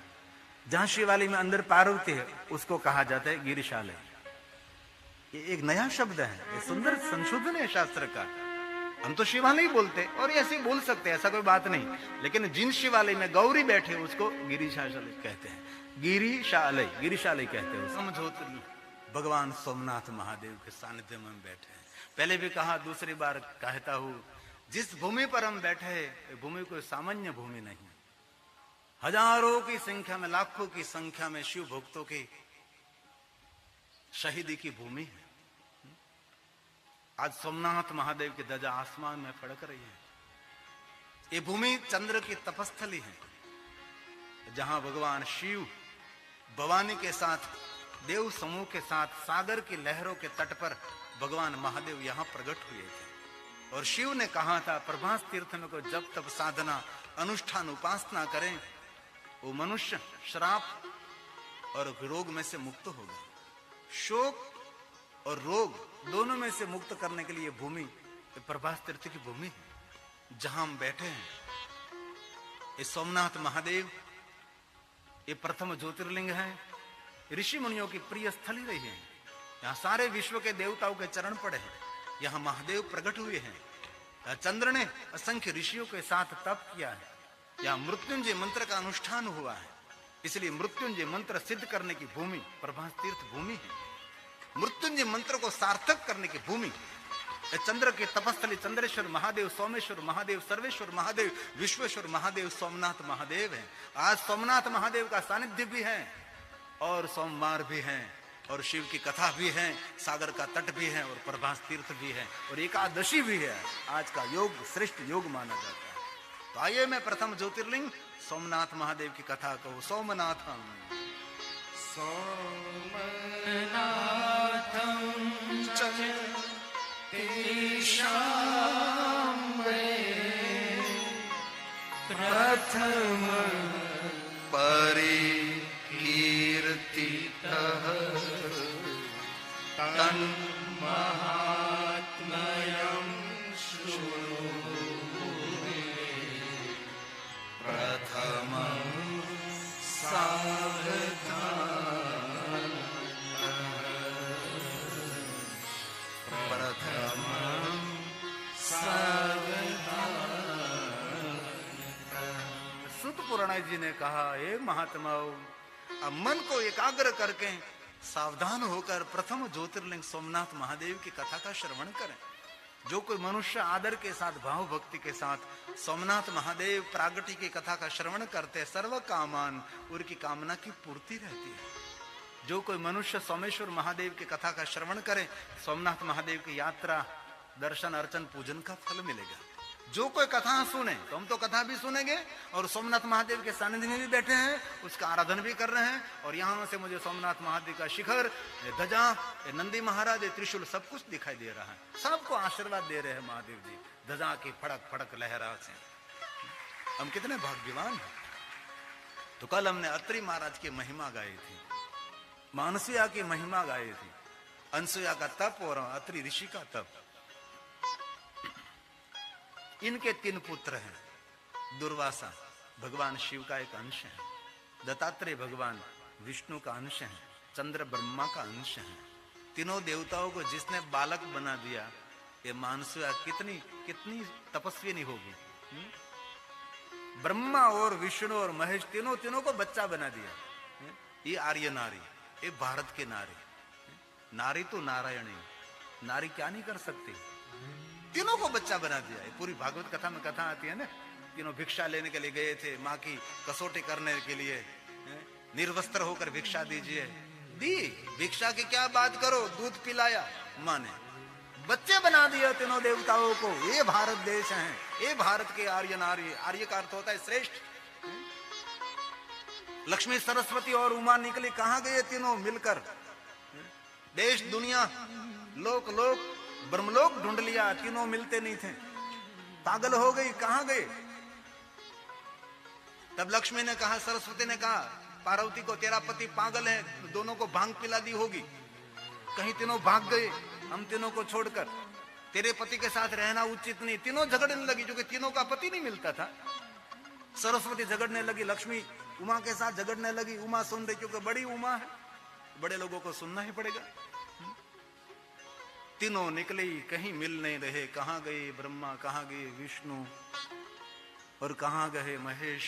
जहां शिवालय में अंदर पार्वती है उसको कहा जाता है गिरिशालय। ये एक नया शब्द है, ये सुंदर संशोधन है शास्त्र का। हम तो शिवालय बोलते और ऐसे बोल सकते हैं, ऐसा कोई बात नहीं। लेकिन जिन शिवालय में गौरी बैठे उसको गिरिशालय कहते हैं, गिरिशालय, गिरिशालय कहते हैं। समझो तो भगवान सोमनाथ महादेव के सानिध्य में बैठे हैं। पहले भी कहा, दूसरी बार कहता हूं, जिस भूमि पर हम बैठे हैं भूमि कोई सामान्य भूमि नहीं। हजारों की संख्या में, लाखों की संख्या में शिव भक्तों की शहीदी की भूमि है। आज सोमनाथ महादेव की ध्वजा आसमान में फड़क रही है। ये भूमि चंद्र की तपस्थली है, जहां भगवान शिव भवानी के साथ, देव समूह के साथ, सागर की लहरों के तट पर भगवान महादेव यहां प्रकट हुए थे। और शिव ने कहा था, प्रभास तीर्थ में को जब तब साधना, अनुष्ठान, उपासना करें, वो मनुष्य श्राप और रोग में से मुक्त होगा। शोक और रोग दोनों में से मुक्त करने के लिए भूमि प्रभास तीर्थ की भूमि है, जहां हम बैठे हैं। ये सोमनाथ महादेव, ये प्रथम ज्योतिर्लिंग है, ऋषि मुनियों की प्रिय स्थली रही है। यहाँ सारे विश्व के देवताओं के चरण पड़े हैं। यहाँ महादेव प्रकट हुए हैं। चंद्र ने असंख्य ऋषियों के साथ तप किया है। यहाँ मृत्युंजय मंत्र का अनुष्ठान हुआ है। इसलिए मृत्युंजय मंत्र सिद्ध करने की भूमि प्रभास तीर्थ भूमि है। मृत्युंजय मंत्र को सार्थक करने की भूमि चंद्र के तपस्थली चंद्रेश्वर महादेव, सोमेश्वर महादेव, सर्वेश्वर महादेव, विश्वेश्वर महादेव, सोमनाथ महादेव है। आज सोमनाथ महादेव का सानिध्य भी है और सोमवार भी है और शिव की कथा भी है, सागर का तट भी है और प्रभास तीर्थ भी है और एकादशी भी है। आज का योग श्रेष्ठ योग माना जाता है। तो आइए मैं प्रथम ज्योतिर्लिंग सोमनाथ महादेव की कथा कहूं। सोमनाथम सोमनाथं च तेषां मे प्रथम परिकीर्तितः तन्महात्म्यं शृणु प्रथमं सावधानम्। महाराणा जी ने कहा, हे महात्माओं, अब मन को एकाग्र करके सावधान होकर प्रथम ज्योतिर्लिंग सोमनाथ महादेव की कथा का श्रवण करें। जो कोई मनुष्य आदर के साथ, भाव भक्ति के साथ सोमनाथ महादेव प्रागटी की कथा का श्रवण करते, सर्व कामान, उनकी कामना की पूर्ति रहती है। जो कोई मनुष्य सोमेश्वर महादेव की कथा का श्रवण करे, सोमनाथ महादेव की यात्रा, दर्शन, अर्चन, पूजन का फल मिलेगा। जो कोई कथा सुने, तो हम तो कथा भी सुनेंगे और सोमनाथ महादेव के सानिध्य में भी बैठे हैं, उसका आराधन भी कर रहे हैं, और यहां से मुझे सोमनाथ महादेव का शिखर, ध्वजा, नंदी महाराज, त्रिशूल सब कुछ दिखाई दे रहा है। सबको आशीर्वाद दे रहे हैं महादेव जी, ध्वजा की फड़क फड़क लहरा से। हम कितने भाग्यवान हैं। तो कल हमने अत्रि महाराज की महिमा गाई थी, मानसिया की महिमा गाई थी, अनसुया का तप और अत्रि ऋषि का तप। इनके 3 पुत्र हैं। दुर्वासा भगवान शिव का एक अंश है, दत्तात्रेय भगवान विष्णु का अंश है, चंद्र ब्रह्मा का अंश है। तीनों देवताओं को जिसने बालक बना दिया, ये मानसिया कितनी कितनी तपस्विनी होगी। ब्रह्मा और विष्णु और महेश तीनों को बच्चा बना दिया। ये आर्य नारी, ये भारत की नारी। नारी तो नारायणी, नारी क्या नहीं कर सकती। तीनों को बच्चा बना दिया। ये पूरी भागवत कथा में कथा आती है ना, तीनों भिक्षा लेने के लिए गए थे, माँ की कसौटी करने के लिए, निर्वस्त्र होकर भिक्षा दीजिए, दी। भिक्षा की क्या बात करो, दूध पिलाया माँ ने, बच्चे बना दिए तीनों देवताओं को। ये भारत देश है, ये भारत के आर्य नारी। आर्य का अर्थ होता है श्रेष्ठ। लक्ष्मी, सरस्वती और उमा निकली, कहां गए तीनों मिलकर? देश दुनिया लोक लोक ब्रह्मलोक ढूंढ लिया, तीनों मिलते नहीं थे। पागल हो गई, कहां गए? तब लक्ष्मी ने कहा, सरस्वती ने कहा पार्वती को, तेरा पति पागल है, दोनों को भांग पिला दी होगी। कहीं तीनों भाग गए हम तीनों को छोड़कर, तेरे पति के साथ रहना उचित नहीं। तीनों झगड़ने लगी, जो कि तीनों का पति नहीं मिलता था। सरस्वती झगड़ने लगी, लक्ष्मी उमा के साथ झगड़ने लगी। उमा सुन रही, क्योंकि बड़ी उमा है, बड़े लोगों को सुनना ही पड़ेगा। तीनों निकली, कहीं मिल नहीं रहे। कहां गए ब्रह्मा, कहां गए विष्णु और कहां गए महेश?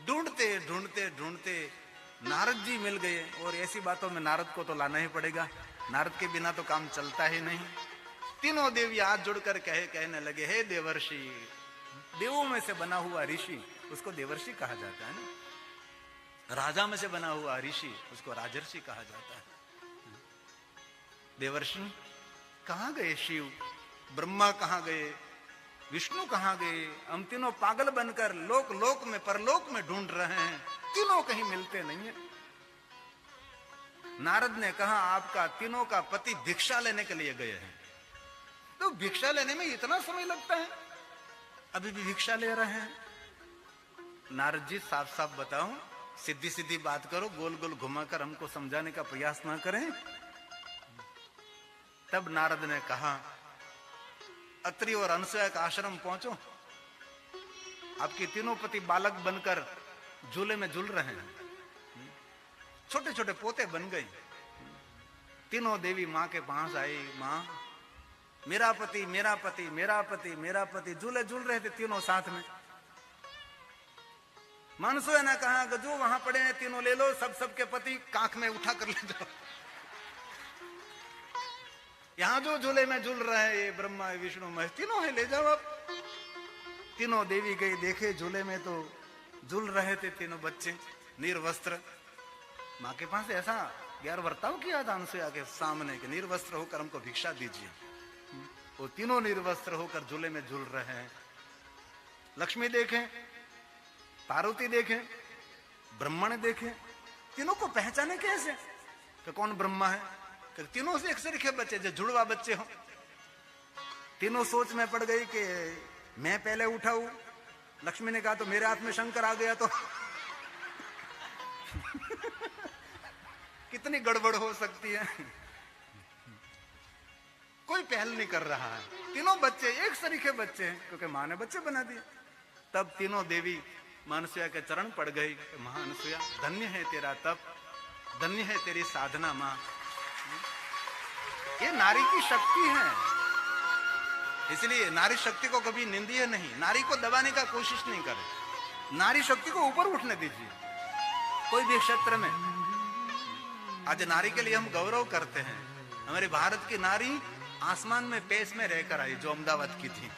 ढूंढते ढूंढते ढूंढते नारद जी मिल गए। और ऐसी बातों में नारद को तो लाना ही पड़ेगा, नारद के बिना तो काम चलता ही नहीं। तीनों देवी हाथ जोड़कर कहने लगे, हे देवर्षि, देवों में से बना हुआ ऋषि उसको देवर्षि कहा जाता है ना, राजा में से बना हुआ ऋषि उसको राजर्षि कहा जाता है। देवर्षि कहां गए? शिव, ब्रह्मा कहां गए? विष्णु कहां गए? हम तीनों पागल बनकर लोक लोक में, परलोक में ढूंढ रहे हैं, तीनों कहीं मिलते नहीं है। नारद ने कहा, आपका तीनों का पति भिक्षा लेने के लिए गए हैं। तो भिक्षा लेने में इतना समय लगता है, अभी भी भिक्षा ले रहे हैं? नारद जी साफ साफ बताओ, सीधी सीधी बात करो, गोल गोल घुमाकर हमको समझाने का प्रयास ना करें। तब नारद ने कहा, अत्रि और अनसुया का आश्रम पहुंचो, आपके तीनों पति बालक बनकर झूले में झूल रहे हैं, छोटे छोटे पोते बन गए। तीनों देवी मां के पास आई, मां मेरा पति, मेरा पति, मेरा पति, मेरा पति, झूले झूल रहे थे तीनों साथ में। मानसुया ने कहा कि जो वहां पड़े हैं तीनों ले लो, सब सबके पति कांख में उठा कर ले जाओ। यहां जो झूले में झूल रहे हैं, ये ब्रह्मा विष्णु महेश तीनों है, ले जाओ आप। तीनों देवी गई, देखे झूले में तो झूल रहे थे तीनों बच्चे निर्वस्त्र। माँ के पास ऐसा गैर बर्ताव किया था अनसुया के सामने कि निर्वस्त्र होकर हमको भिक्षा दीजिए। वो तीनों निर्वस्त्र होकर झूले में झूल रहे हैं। लक्ष्मी देखे, पार्वती देखे, ब्रह्मा ने देखे, तीनों को पहचाने कैसे कि कौन ब्रह्मा है? कि तीनों से एक से बच्चे, जो जुड़वा बच्चे हो। तीनों सोच में पड़ गई कि मैं पहले उठाऊं। लक्ष्मी ने कहा, तो मेरे हाथ में शंकर आ गया तो कितनी गड़बड़ हो सकती है। कोई पहल नहीं कर रहा है, तीनों बच्चे एक सरीखे बच्चे हैं, क्योंकि मां ने बच्चे बना दिए। तब तीनों देवी मानसुया के चरण पड़ गई, महानसुया धन्य है तेरा तप, धन्य है तेरी साधना मां। ये नारी की शक्ति है, इसलिए नारी शक्ति को कभी निंदिए नहीं, नारी को दबाने का कोशिश नहीं करे। नारी शक्ति को ऊपर उठने दीजिए। कोई भी क्षेत्र में आज नारी के लिए हम गौरव करते हैं। हमारे भारत की नारी आसमान में पेश में रहकर आई, जो अहमदाबाद की थी।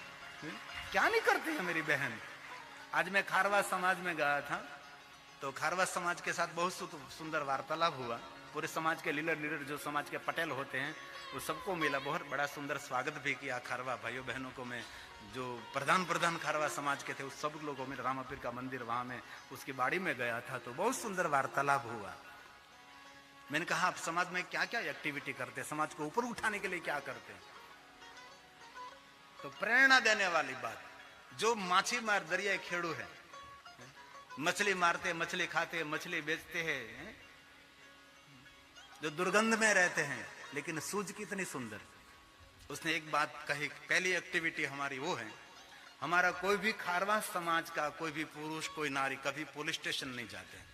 क्या नहीं करती है मेरी बहन। आज मैं खारवा समाज में गया था, तो खारवा समाज के साथ बहुत सुंदर वार्तालाप हुआ। पूरे समाज के लीडर जो समाज के पटेल होते हैं वो सबको मिला, बहुत बड़ा सुंदर स्वागत भी किया। खारवा भाइयों बहनों को मैं, जो प्रधान खारवा समाज के थे, उस सब लोगों में रामापीर का मंदिर वहां में उसकी बाड़ी में गया था, तो बहुत सुंदर वार्तालाप हुआ। मैंने कहा आप समाज में क्या क्या एक्टिविटी करते हैं, समाज को ऊपर उठाने के लिए क्या करते हैं? तो प्रेरणा देने वाली बात, जो माछी मार दरिया खेड़ू है, मछली मारते, मछली खाते, मछली बेचते हैं, जो दुर्गंध में रहते हैं लेकिन सूझ कितनी सुंदर। उसने एक बात कही, पहली एक्टिविटी हमारी वो है, हमारा कोई भी खारवा समाज का कोई भी पुरुष कोई नारी कभी पुलिस स्टेशन नहीं जाते हैं,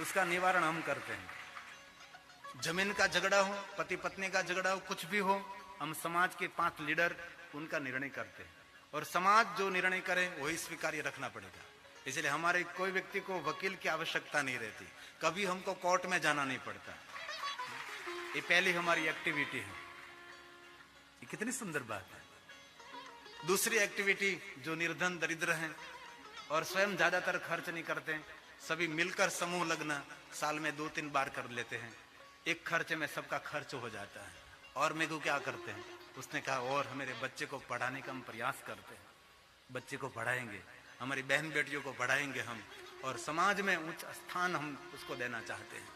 उसका निवारण हम करते हैं। जमीन का झगड़ा हो, पति पत्नी का झगड़ा हो, कुछ भी हो, हम समाज के 5 लीडर उनका निर्णय करते हैं, और समाज जो निर्णय करे वही स्वीकार्य रखना पड़ेगा। इसलिए हमारे कोई व्यक्ति को वकील की आवश्यकता नहीं रहती, कभी हमको कोर्ट में जाना नहीं पड़ता। ये पहली हमारी एक्टिविटी है। ये कितनी सुंदर बात है। दूसरी एक्टिविटी, जो निर्धन दरिद्र हैं और स्वयं ज्यादातर खर्च नहीं करते, सभी मिलकर समूह लगना साल में 2-3 बार कर लेते हैं। एक खर्चे में सबका खर्च हो जाता है। और मेरे को क्या करते हैं, उसने कहा और हमारे बच्चे को पढ़ाने का हम प्रयास करते हैं, बच्चे को पढ़ाएंगे, हमारी बहन बेटियों को पढ़ाएंगे हम, और समाज में उच्च स्थान हम उसको देना चाहते हैं।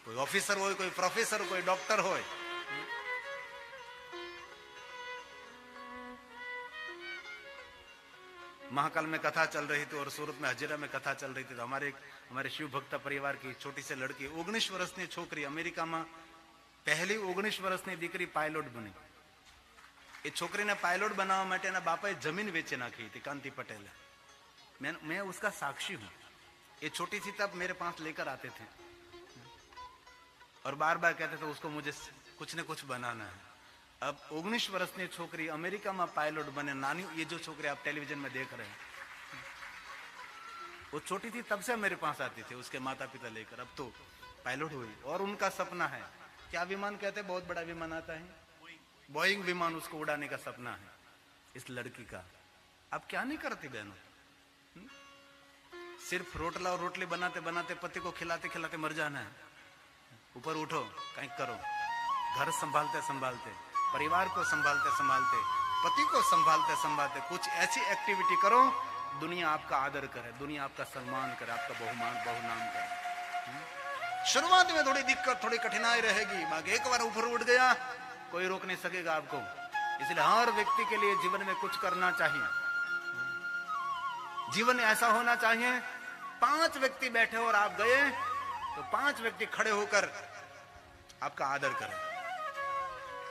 कोई ऑफिसर हो, कोई प्रोफेसर, कोई डॉक्टर हो। महाकाल में कथा चल रही थी और सूरत में हजीरा में कथा चल रही थी, तो हमारे शिव भक्त परिवार की छोटी सी लड़की, 19 વર્ષની છોકરી, અમેરિકામાં પહેલી 19 વર્ષની દીકરી પાયલોટ બની। એ છોકરીને પાયલોટ બનાવવા માટે એના બાપાએ જમીન વેચી નાખી હતી, કાંતિ પટેલે। मैं उसका साक्षी हूं। ये छोटी सी तब मेरे पास लेकर आते थे और बार बार कहते थे उसको मुझे कुछ न कुछ बनाना है। अब 19 વર્ષની छोकरी अमेरिका में पायलट बने, नानी, ये जो छोकरी आप टेलीविजन में देख रहे हैं, वो छोटी थी तब से मेरे पास आती थी उसके माता पिता लेकर, अब तो पायलट हुई। और उनका सपना है, क्या विमान कहते हैं, बहुत बड़ा विमान आता है, बोइंग विमान, उसको उड़ाने का सपना है इस लड़की का। अब क्या नहीं करती बहनों, सिर्फ रोटला और रोटली बनाते बनाते पति को खिलाते खिलाते मर जाना है। ऊपर उठो, कहीं करो, घर संभालते संभालते, परिवार को संभालते संभालते, पति को संभालते संभालते कुछ ऐसी एक्टिविटी करो, दुनिया आपका आदर करे, दुनिया आपका सम्मान करे, आपका बहुनाम करे। शुरुआत में थोड़ी दिक्कत, थोड़ी कठिनाई रहेगी, बाकी एक बार ऊपर उठ गया कोई रोक नहीं सकेगा आपको। इसलिए हर व्यक्ति के लिए जीवन में कुछ करना चाहिए। जीवन ऐसा होना चाहिए, 5 व्यक्ति बैठे और आप गए तो 5 व्यक्ति खड़े होकर आपका आदर करें,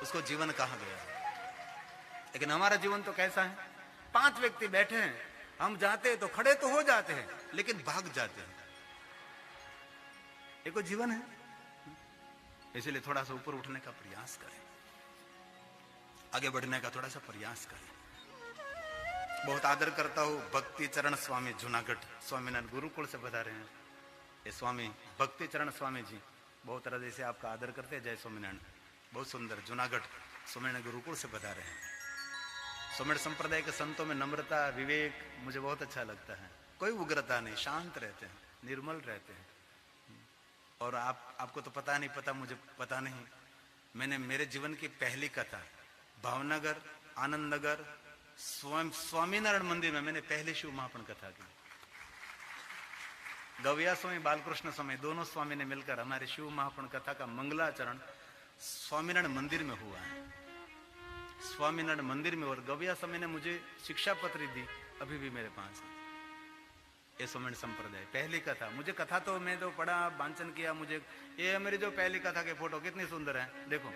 उसको जीवन कहा गया। लेकिन हमारा जीवन तो कैसा है, 5 व्यक्ति बैठे हैं, हम जाते हैं तो खड़े तो हो जाते हैं लेकिन भाग जाते हैं। ये कोई जीवन है? इसलिए थोड़ा सा ऊपर उठने का प्रयास करें, आगे बढ़ने का थोड़ा सा प्रयास करें। बहुत आदर करता हूँ भक्ति चरण स्वामी जूनागढ़ स्वामीनारायण गुरुकुल से पधारे हैं। ये स्वामी भक्ति चरण स्वामी जी बहुत हृदय से आपका आदर करते हैं। जय स्वामीनारायण। बहुत सुंदर जूनागढ़ स्वामीनारायण गुरुकुल से पधारे हैं। स्वामीनारायण संप्रदाय के संतों में नम्रता, विवेक मुझे बहुत अच्छा लगता है। कोई उग्रता नहीं, शांत रहते हैं, निर्मल रहते हैं। और आपको तो पता नहीं, पता मुझे पता नहीं, मैंने मेरे जीवन की पहली कथा भावनगर आनंद नगर स्वामीनारायण मंदिर में मैंने पहले शिव महापुराण कथा की। गविया स्वामी बालकृष्ण स्वामी दोनों स्वामी ने मिलकर हमारे शिव महापुराण कथा का मंगलाचरण स्वामीनारायण मंदिर में हुआ है, स्वामीनारायण मंदिर में। और गविया स्वामी ने मुझे शिक्षा पत्र दी, अभी भी मेरे पास है। ये स्वामीनारायण संप्रदाय पहली कथा, मुझे कथा तो मैं तो पढ़ा, वांचन किया, मुझे ये मेरी जो पहली कथा के फोटो कितनी सुंदर है, देखो।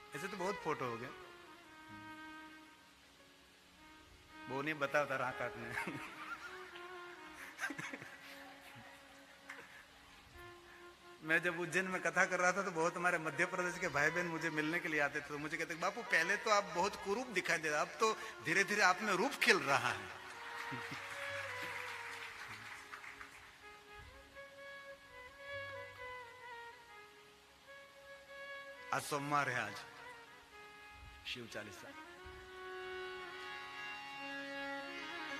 ऐसे तो बहुत फोटो हो गए, वो नहीं बताता रहा काटने। मैं जब उज्जैन में कथा कर रहा था तो बहुत हमारे मध्य प्रदेश के भाई बहन मुझे मिलने के लिए आते थे, तो मुझे कहते बापू पहले तो आप बहुत कुरूप दिखाई दे रहे, अब तो धीरे धीरे आप में रूप खिल रहा है। आज सोमवार है, आज शिव चालीसा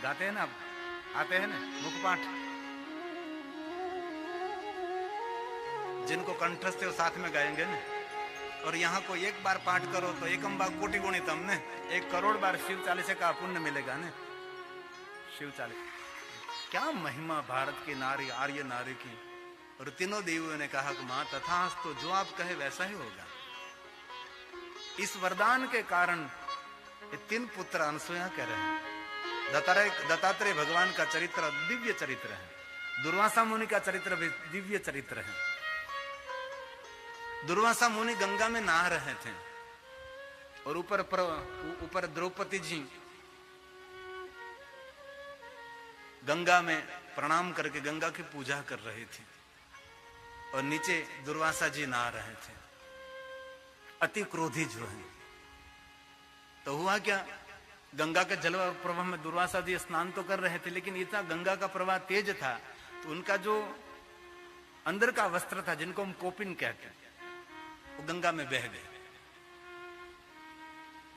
गाते हैं ना, आप आते हैं ना मुखपाठ, जिनको कंठस्थ है वो साथ में गाएंगे ना। और यहाँ को एक बार पाठ करो तो एकम बाग कोटि गुणित, हमने 1 करोड़ बार शिव चालीसा का पुण्य मिलेगा ना। शिव चालीसा क्या महिमा भारत की नारी, आर्य नारी की। और तीनों देवियों ने कहा कि मां तथास्तु, जो आप कहे वैसा ही होगा। इस वरदान के कारण ये 3 पुत्र अनसुया कह रहे हैं। दत्तात्रेय भगवान का चरित्र दिव्य चरित्र है, दुर्वासा मुनि का चरित्र भी दिव्य चरित्र है। दुर्वासा मुनि गंगा में नहा रहे थे और ऊपर द्रौपदी जी गंगा में प्रणाम करके गंगा की पूजा कर रही थी और नीचे दुर्वासा जी नहा रहे थे, अति क्रोधी जो है। तो हुआ क्या, गंगा के जल प्रवाह में दुर्वासा जी स्नान तो कर रहे थे, लेकिन इतना गंगा का प्रवाह तेज था तो उनका जो अंदर का वस्त्र था, जिनको हम कोपिन कहते हैं, वो गंगा में बह गए।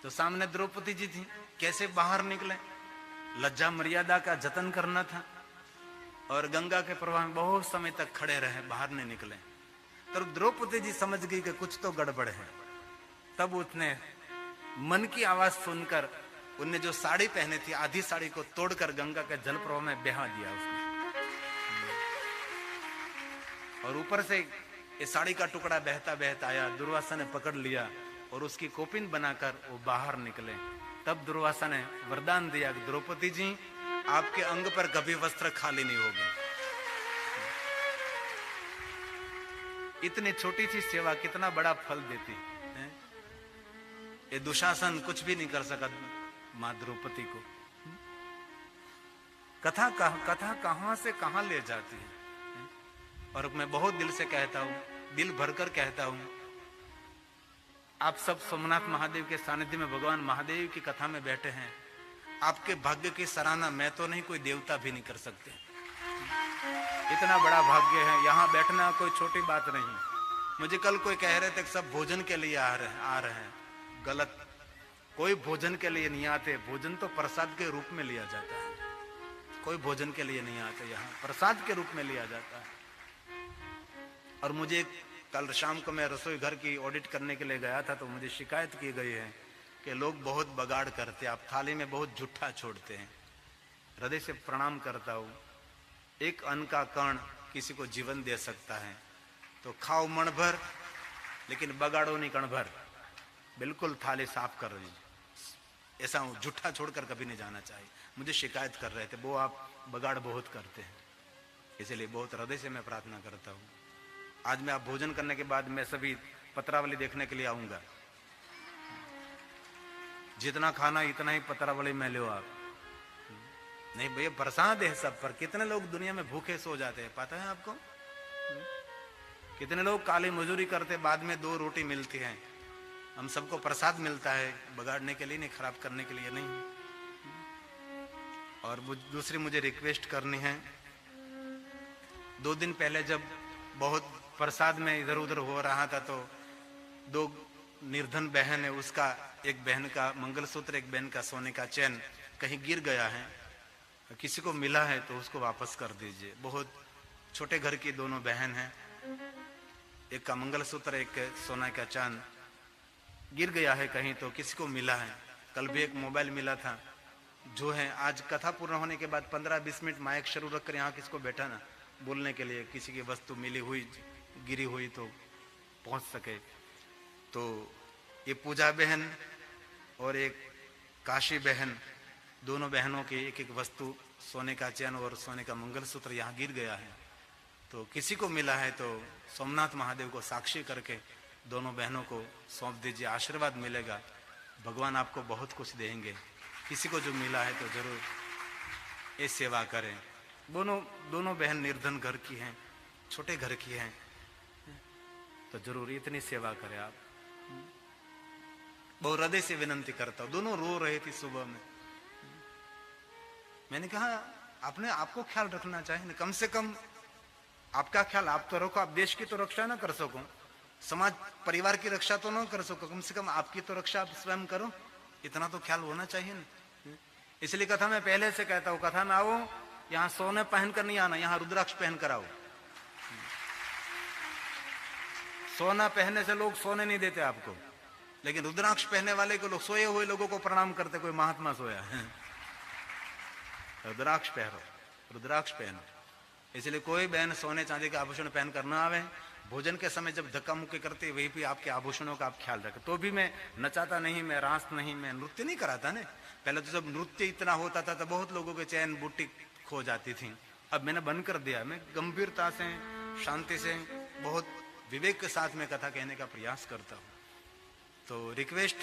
तो सामने द्रौपदी जी थी, कैसे बाहर निकले, लज्जा मर्यादा का जतन करना था और गंगा के प्रवाह में बहुत समय तक खड़े रहे, बाहर नहीं निकले। तो द्रौपदी जी समझ गई कि कुछ तो गड़बड़ है। तब उसने मन की आवाज सुनकर उनने जो साड़ी पहने थी, आधी साड़ी को तोड़कर गंगा के जल प्रवाह में बहा दिया उसने। और ऊपर से ये साड़ी का टुकड़ा बहता बहता आया, दुर्वासा ने पकड़ लिया और उसकी कोपिन बनाकर वो बाहर निकले। तब दुर्वासा ने वरदान दिया कि द्रौपदी जी, आपके अंग पर कभी वस्त्र खाली नहीं होगा। इतनी छोटी सी सेवा कितना बड़ा फल देती है। ये दुशासन कुछ भी नहीं कर सका मां द्रौपदी को। कथा कहां से कहां ले जाती है। और मैं बहुत दिल से कहता हूं, दिल भरकर कहता हूं, आप सब सोमनाथ महादेव के सानिध्य में भगवान महादेव की कथा में बैठे हैं। आपके भाग्य की सराहना मैं तो नहीं, कोई देवता भी नहीं कर सकते। इतना बड़ा भाग्य है, यहाँ बैठना कोई छोटी बात नहीं। मुझे कल कोई कह रहे थे सब भोजन के लिए आ रहे हैं। गलत, कोई भोजन के लिए नहीं आते। भोजन तो प्रसाद के रूप में लिया जाता है, कोई भोजन के लिए नहीं आते, यहाँ प्रसाद के रूप में लिया जाता है। और मुझे कल शाम को मैं रसोई घर की ऑडिट करने के लिए गया था, तो मुझे शिकायत की गई है कि लोग बहुत बगाड़ करते हैं, आप थाली में बहुत जूठा छोड़ते हैं। हृदय से प्रणाम करता हूँ। एक अन्न का कण किसी को जीवन दे सकता है, तो खाओ मण भर, लेकिन बगाड़ो नहीं कण भर। बिल्कुल थाली साफ कर रही, ऐसा जूठा छोड़कर कभी नहीं जाना चाहिए। मुझे शिकायत कर रहे थे, वो आप बगाड़ बहुत करते हैं, इसलिए बहुत हृदय से मैं प्रार्थना करता हूँ। आज मैं आप भोजन करने के बाद मैं सभी पत्रावली देखने के लिए आऊंगा। जितना खाना इतना ही पत्रावली में लो आप। नहीं भैया, प्रसाद है सब पर। कितने लोग दुनिया में भूखे सो जाते हैं, पता है आपको? कितने लोग काली मजदूरी करते, बाद में 2 रोटी मिलती है। हम सबको प्रसाद मिलता है, बगाड़ने के लिए नहीं, खराब करने के लिए नहीं। और दूसरी मुझे रिक्वेस्ट करनी है, 2 दिन पहले जब बहुत प्रसाद में इधर उधर हो रहा था, तो 2 निर्धन बहन है, उसका एक बहन का मंगलसूत्र, एक बहन का सोने का चैन कहीं गिर गया है। किसी को मिला है तो उसको वापस कर दीजिए। बहुत छोटे घर की दोनों बहन हैं, एक का मंगलसूत्र, एक सोना का चांद गिर गया है कहीं, तो किसी को मिला है। कल भी एक मोबाइल मिला था जो है। आज कथा पूर्ण होने के बाद 15-20 मिनट माइक शुरू रखकर यहाँ किसको बैठा ना बोलने के लिए, किसी की वस्तु मिली हुई गिरी हुई तो पहुंच सके। तो ये पूजा बहन और एक काशी बहन, दोनों बहनों की एक वस्तु, सोने का चैन और सोने का मंगलसूत्र यहाँ गिर गया है। तो किसी को मिला है तो सोमनाथ महादेव को साक्षी करके दोनों बहनों को सौंप दीजिए, आशीर्वाद मिलेगा। भगवान आपको बहुत कुछ देंगे। किसी को जो मिला है तो जरूर ये सेवा करें। दोनों बहन निर्धन घर की हैं, छोटे घर की हैं, तो जरूर इतनी सेवा करें आप। बहुत हृदय से विनंती करता हूं। दोनों रो रहे थे सुबह में। मैंने कहा आपने आपको ख्याल रखना चाहिए ना, कम से कम आपका ख्याल आप तो रखो। आप देश की तो रक्षा ना कर सको, समाज परिवार की रक्षा तो ना कर सको, कम से कम आपकी तो रक्षा आप स्वयं करो, इतना तो ख्याल होना चाहिए ना। इसलिए कथा मैं पहले से कहता हूं, कथा में आओ यहां सोने पहनकर नहीं आना, यहां रुद्राक्ष पहन कर आओ। सोना पहनने से लोग सोने नहीं देते आपको, लेकिन रुद्राक्ष पहनने वाले को लोग, सोए हुए लोगों को प्रणाम करते, कोई महात्मा सोया है। रुद्राक्ष पहनो, रुद्राक्ष पहनो। इसलिए कोई बहन सोने चांदी के आभूषण पहनकर ना आवे। भोजन के समय जब धक्का मुक्की करते वही भी आपके आभूषणों का आप ख्याल रखें। तो भी मैं नचाता नहीं, मैं रास नहीं, मैं नृत्य नहीं कराता ने। पहले तो जब नृत्य इतना होता था तो बहुत लोगों के चैन बूटी खो जाती थी। अब मैंने बंद कर दिया। मैं गंभीरता से, शांति से, बहुत विवेक के साथ में कथा कहने का प्रयास करता हूँ। तो रिक्वेस्ट,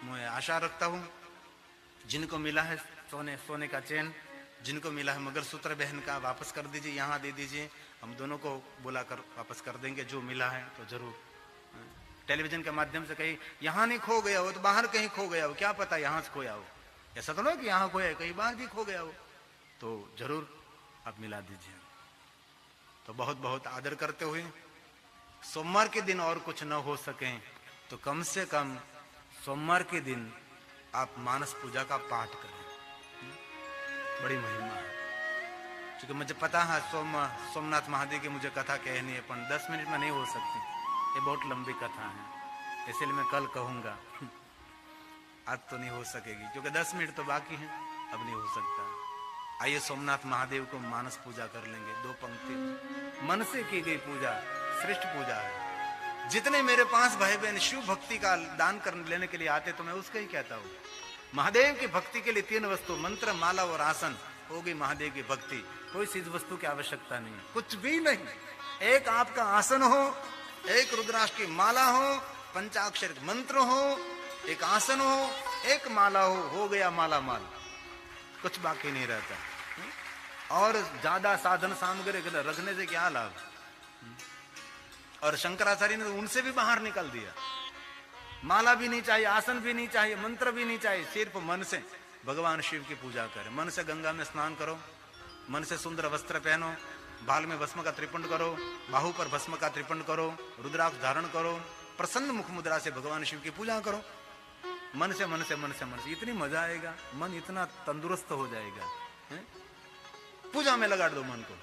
मैं आशा रखता हूँ जिनको मिला है सोने का चैन, जिनको मिला है मंगलसूत्र बहन का, वापस कर दीजिए, यहाँ दे दीजिए। हम दोनों को बुलाकर वापस कर देंगे। जो मिला है तो जरूर टेलीविजन के माध्यम से कहीं यहाँ नहीं खो गया हो तो बाहर कहीं खो गया हो, क्या पता यहाँ से खोया हो। ऐसा तो ना कि यहाँ खोया है, कहीं बाहर भी खो गया हो, तो जरूर आप मिला दीजिए। तो बहुत बहुत आदर करते हुए, सोमवार के दिन और कुछ न हो सके तो कम से कम सोमवार के दिन आप मानस पूजा का पाठ करें। बड़ी महिमा है। क्योंकि मुझे पता है सोमनाथ महादेव की मुझे कथा कहनी है, पर 10 मिनट में नहीं हो सकती, ये बहुत लंबी कथा है। इसलिए मैं कल कहूंगा, आज तो नहीं हो सकेगी क्योंकि 10 मिनट तो बाकी हैं, अब नहीं हो सकता। आइए सोमनाथ महादेव को मानस पूजा कर लेंगे। 2 पंक्ति। मन से की गई पूजा श्रेष्ठ पूजा है। जितने मेरे पास भाई बहन शिव भक्ति का दान करने लेने के लिए आते तो मैं उसका ही कहता हूँ, महादेव की भक्ति के लिए 3 वस्तु, मंत्र, माला और आसन। होगी महादेव की भक्ति, कोई चीज वस्तु की आवश्यकता नहीं, कुछ भी नहीं। एक आपका आसन हो, एक रुद्राक्ष की माला हो, पंचाक्षर मंत्र हो, एक आसन हो, एक माला हो गया माला माल, कुछ बाकी नहीं रहता। और ज्यादा साधन सामग्री रखने से क्या लाभ। और शंकराचार्य ने उनसे भी बाहर निकल दिया। माला भी नहीं चाहिए, आसन भी नहीं चाहिए, मंत्र भी नहीं चाहिए, सिर्फ मन से भगवान शिव की पूजा करें। मन से गंगा में स्नान करो, मन से सुंदर वस्त्र पहनो, बाल में भस्म का त्रिपुंड करो, बाहु पर भस्म का त्रिपुंड करो, रुद्राक्ष धारण करो, प्रसन्न मुख मुद्रा से भगवान शिव की पूजा करो। मन से मन से मन से मन से, इतनी मजा आएगा, मन इतना तंदुरुस्त हो जाएगा। पूजा में लगा दो मन को।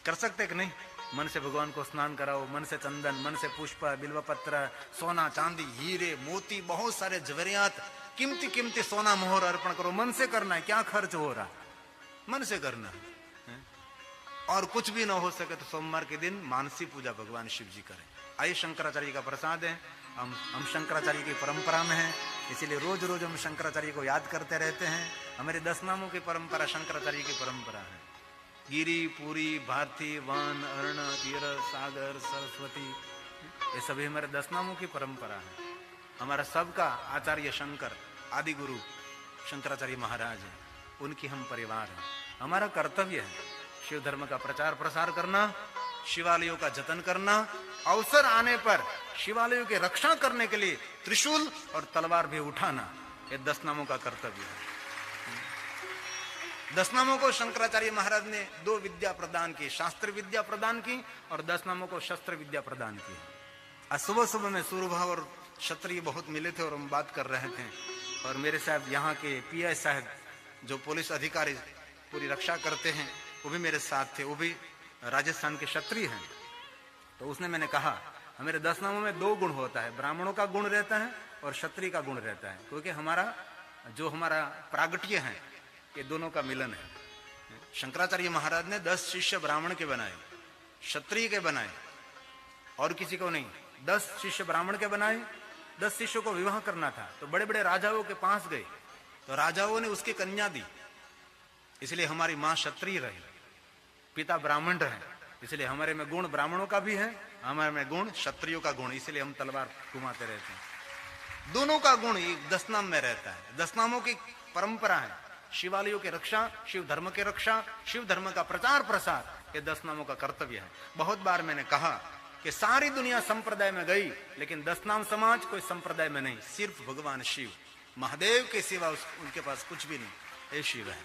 कर सकते कि नहीं? मन से भगवान को स्नान कराओ, मन से चंदन, मन से पुष्प, बिल्व पत्र, सोना चांदी, हीरे मोती, बहुत सारे जवेरियात, कीमती कीमती सोना मोहर अर्पण करो। मन से करना है, क्या खर्च हो रहा, मन से करना है। और कुछ भी ना हो सके तो सोमवार के दिन मानसी पूजा भगवान शिव जी करें। आइए, शंकराचार्य का प्रसाद है, हम शंकराचार्य की परंपरा में हैं, इसीलिए रोज रोज हम शंकराचार्य को याद करते रहते हैं। हमारे 10 नामों की परंपरा शंकराचार्य की परंपरा है। गिरी, पुरी, भारती, वन, अर्ण, तीर्थ, सागर, सरस्वती, ये सभी हमारे 10 नामों की परंपरा है। हमारा सबका आचार्य शंकर, आदि गुरु शंकराचार्य महाराज है, उनकी हम परिवार हैं। हमारा कर्तव्य है शिव धर्म का प्रचार प्रसार करना, शिवालयों का जतन करना, अवसर आने पर शिवालयों की रक्षा करने के लिए त्रिशूल और तलवार भी उठाना, ये 10 नामों का कर्तव्य है। 10 नामों को शंकराचार्य महाराज ने 2 विद्या प्रदान की, शास्त्र विद्या प्रदान की और 10 नामों को शस्त्र विद्या प्रदान की। आज सुबह सुबह में सूर्यभाव और क्षत्रिय बहुत मिले थे और हम बात कर रहे थे, और मेरे साहब यहाँ के पीआई साहब जो पुलिस अधिकारी पूरी रक्षा करते हैं वो भी मेरे साथ थे, वो भी राजस्थान के क्षत्रिय हैं। तो उसने मैंने कहा हमारे 10 नामों में 2 गुण होता है, ब्राह्मणों का गुण रहता है और क्षत्रिय का गुण रहता है, क्योंकि हमारा प्रागट्य है ये दोनों का मिलन है। शंकराचार्य महाराज ने 10 शिष्य ब्राह्मण के बनाए, क्षत्रिय के बनाए, और किसी को नहीं। 10 शिष्य ब्राह्मण के बनाए, 10 शिष्यों को विवाह करना था, तो बड़े बड़े राजाओं के पास गए, तो राजाओं ने उसकी कन्या दी, इसलिए हमारी माँ क्षत्रिय रही, पिता ब्राह्मण रहे, इसलिए हमारे में गुण ब्राह्मणों का भी है, हमारे में गुण क्षत्रियों का गुण, इसलिए हम तलवार घुमाते रहते हैं। दोनों का गुण 10 नाम में रहता है। 10 नामों की परंपरा है, शिवालयों की रक्षा, शिव धर्म की रक्षा, शिव धर्म का प्रचार प्रसार, ये 10 नामों का कर्तव्य है। बहुत बार मैंने कहा कि सारी दुनिया संप्रदाय में गई, लेकिन 10 नाम समाज कोई संप्रदाय में नहीं, सिर्फ भगवान शिव महादेव के सिवा उनके पास कुछ भी नहीं। ये शिव है।